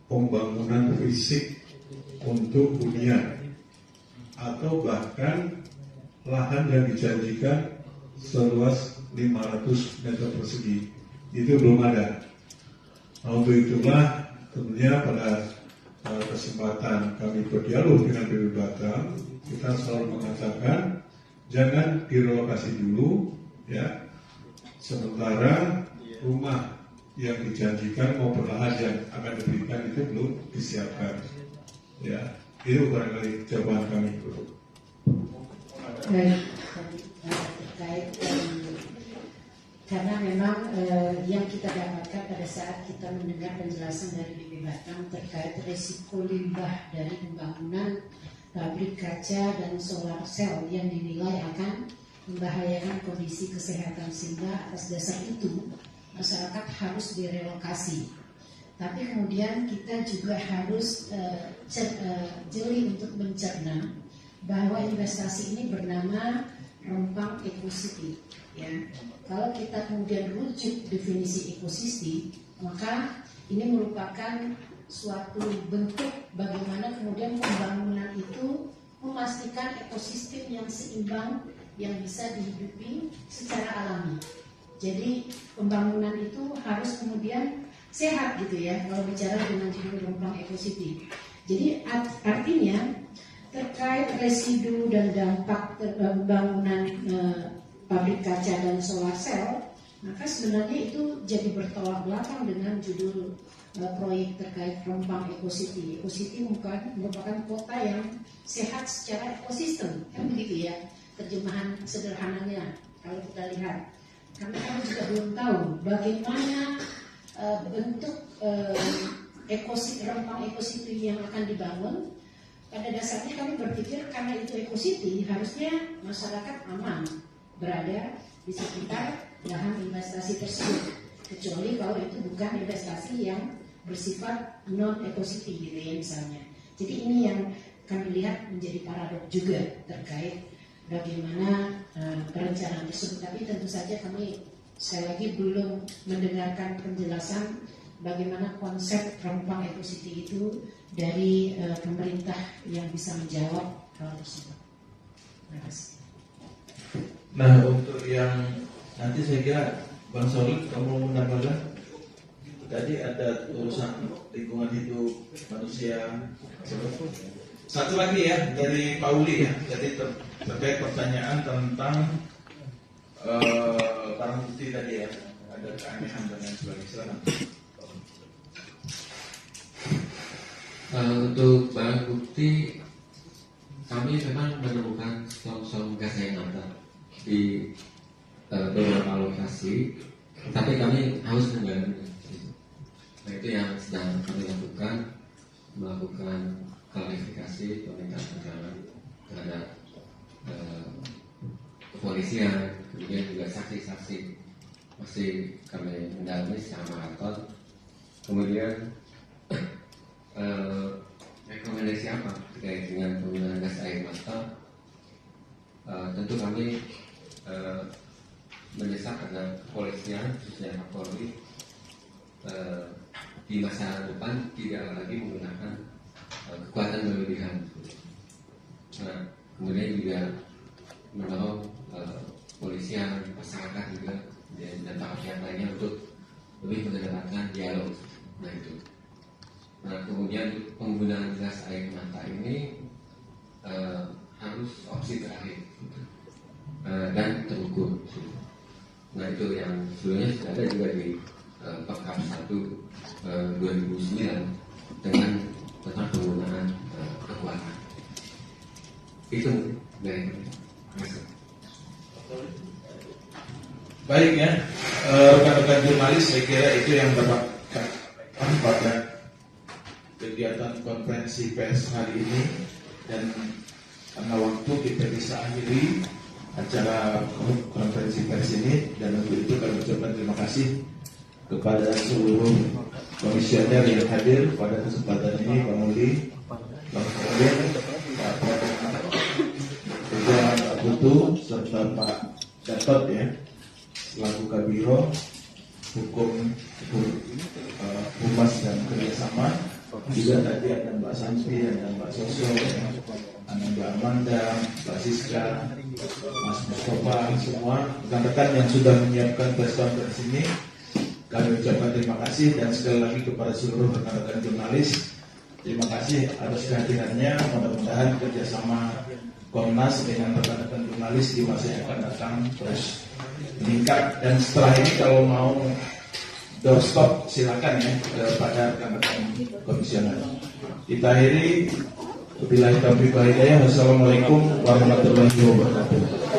pembangunan fisik untuk hunian atau bahkan lahan yang dijanjikan seluas 500 meter persegi itu belum ada. Nah, untuk itulah tentunya pada kesempatan kami berdialog dengan PB Batam, kita selalu mengatakan jangan direlokasi dulu ya, sementara rumah yang dijanjikan maupun lahan yang akan diberikan itu belum disiapkan ya. Itu barangkali jawaban kami. Terkait karena memang yang kita dapatkan pada saat kita mendengar penjelasan dari BB Batam terkait risiko limbah dari pembangunan pabrik kaca dan solar cell yang dinilai akan membahayakan kondisi kesehatan, sehingga atas dasar itu masyarakat harus direlokasi. Tapi kemudian kita juga harus jeli untuk mencerna bahwa investasi ini bernama Rempang Eco City. Ya, kalau kita kemudian rujuk definisi ekosistem, maka ini merupakan suatu bentuk bagaimana kemudian pembangunan itu memastikan ekosistem yang seimbang yang bisa dihidupi secara alami. Jadi pembangunan itu harus kemudian sehat gitu ya, kalau bicara dengan judul Rempang Eco City. Jadi artinya terkait residu dan dampak pembangunan pabrik kaca dan solar cell, maka sebenarnya itu jadi bertolak belakang dengan judul proyek terkait Rempang Eco City. Eco City merupakan kota yang sehat secara ekosistem, kan begitu ya terjemahan sederhananya kalau kita lihat. Karena kami juga belum tahu bagaimana bentuk Rempang Eco City yang akan dibangun. Pada dasarnya kami berpikir karena itu Eco City, harusnya masyarakat aman berada di sekitar lahan investasi tersebut, kecuali kalau itu bukan investasi yang bersifat non Eco City gitu ya misalnya. Jadi ini yang kami lihat menjadi paradok juga terkait bagaimana perencanaan tersebut. Tapi tentu saja kami sekali lagi belum mendengarkan penjelasan bagaimana konsep Rempang Eco City itu dari pemerintah yang bisa menjawab hal tersebut. Terima kasih. Nah, untuk yang nanti saya kira Bang Solid kamu menambahkan tadi ada urusan lingkungan hidup manusia. Satu lagi ya dari Pauli ya, jadi terkait pertanyaan tentang barang bukti tadi ya, ada keanehan dan lain sebagainya. Silakan. Untuk barang bukti, kami memang menemukan selongsong gas air mata di beberapa lokasi, tapi kami harus menggali. Nah, itu yang sedang kami lakukan, melakukan klarifikasi, permintaan keterangan terhadap kepolisian, kemudian juga saksi-saksi masih kami mendalami secara maraton. Kemudian rekomendasi apa terkait dengan penggunaan gas air mata? Tentu kami mendesak agar kepolisian, khususnya Kapolri, di masa depan tidak lagi menggunakan kekuatan berlebihan. Nah, kemudian juga mendorong kepolisian, masyarakat juga dan para pihak lainnya untuk lebih mengedepankan dialog. Nah itu. Nah kemudian penggunaan gas air mata ini harus opsi terakhir dan terukur. Nah itu yang sebelumnya sudah ada juga di Perkap 1 2009 dengan tentang penggunaan kekuatan. Itu dari Baik ya, rekan-rekan jurnalis, saya kira itu yang dapat pada kegiatan konferensi pers hari ini, dan karena waktu kita bisa akhiri acara konferensi pers ini, dan untuk itu kami ucapkan terima kasih kepada seluruh komisioner yang hadir pada kesempatan ini, Pak Muli, Pak Kabin, Pak Putu, serta Pak Gatot ya, selaku Kabiro Humas dan Kerjasama. Juga tadi ada Mbak Santi, ada Mbak Soso, ada Mbak Amanda, Mbak Siska, Mas Mustafa, semua rekan-rekan yang sudah menyiapkan press conference ini, kami ucapkan terima kasih. Dan sekali lagi kepada seluruh rekan-rekan jurnalis, terima kasih atas kehadirannya. Mudah-mudahan kerjasama Komnas dengan rekan-rekan jurnalis di masa yang akan datang terus meningkat. Dan setelah ini kalau mau doorstop silakan ya kepada rekan-rekan komisioner. Kita akhiri. Wabillahi taufiq wal hidayah. Wassalamualaikum warahmatullahi wabarakatuh.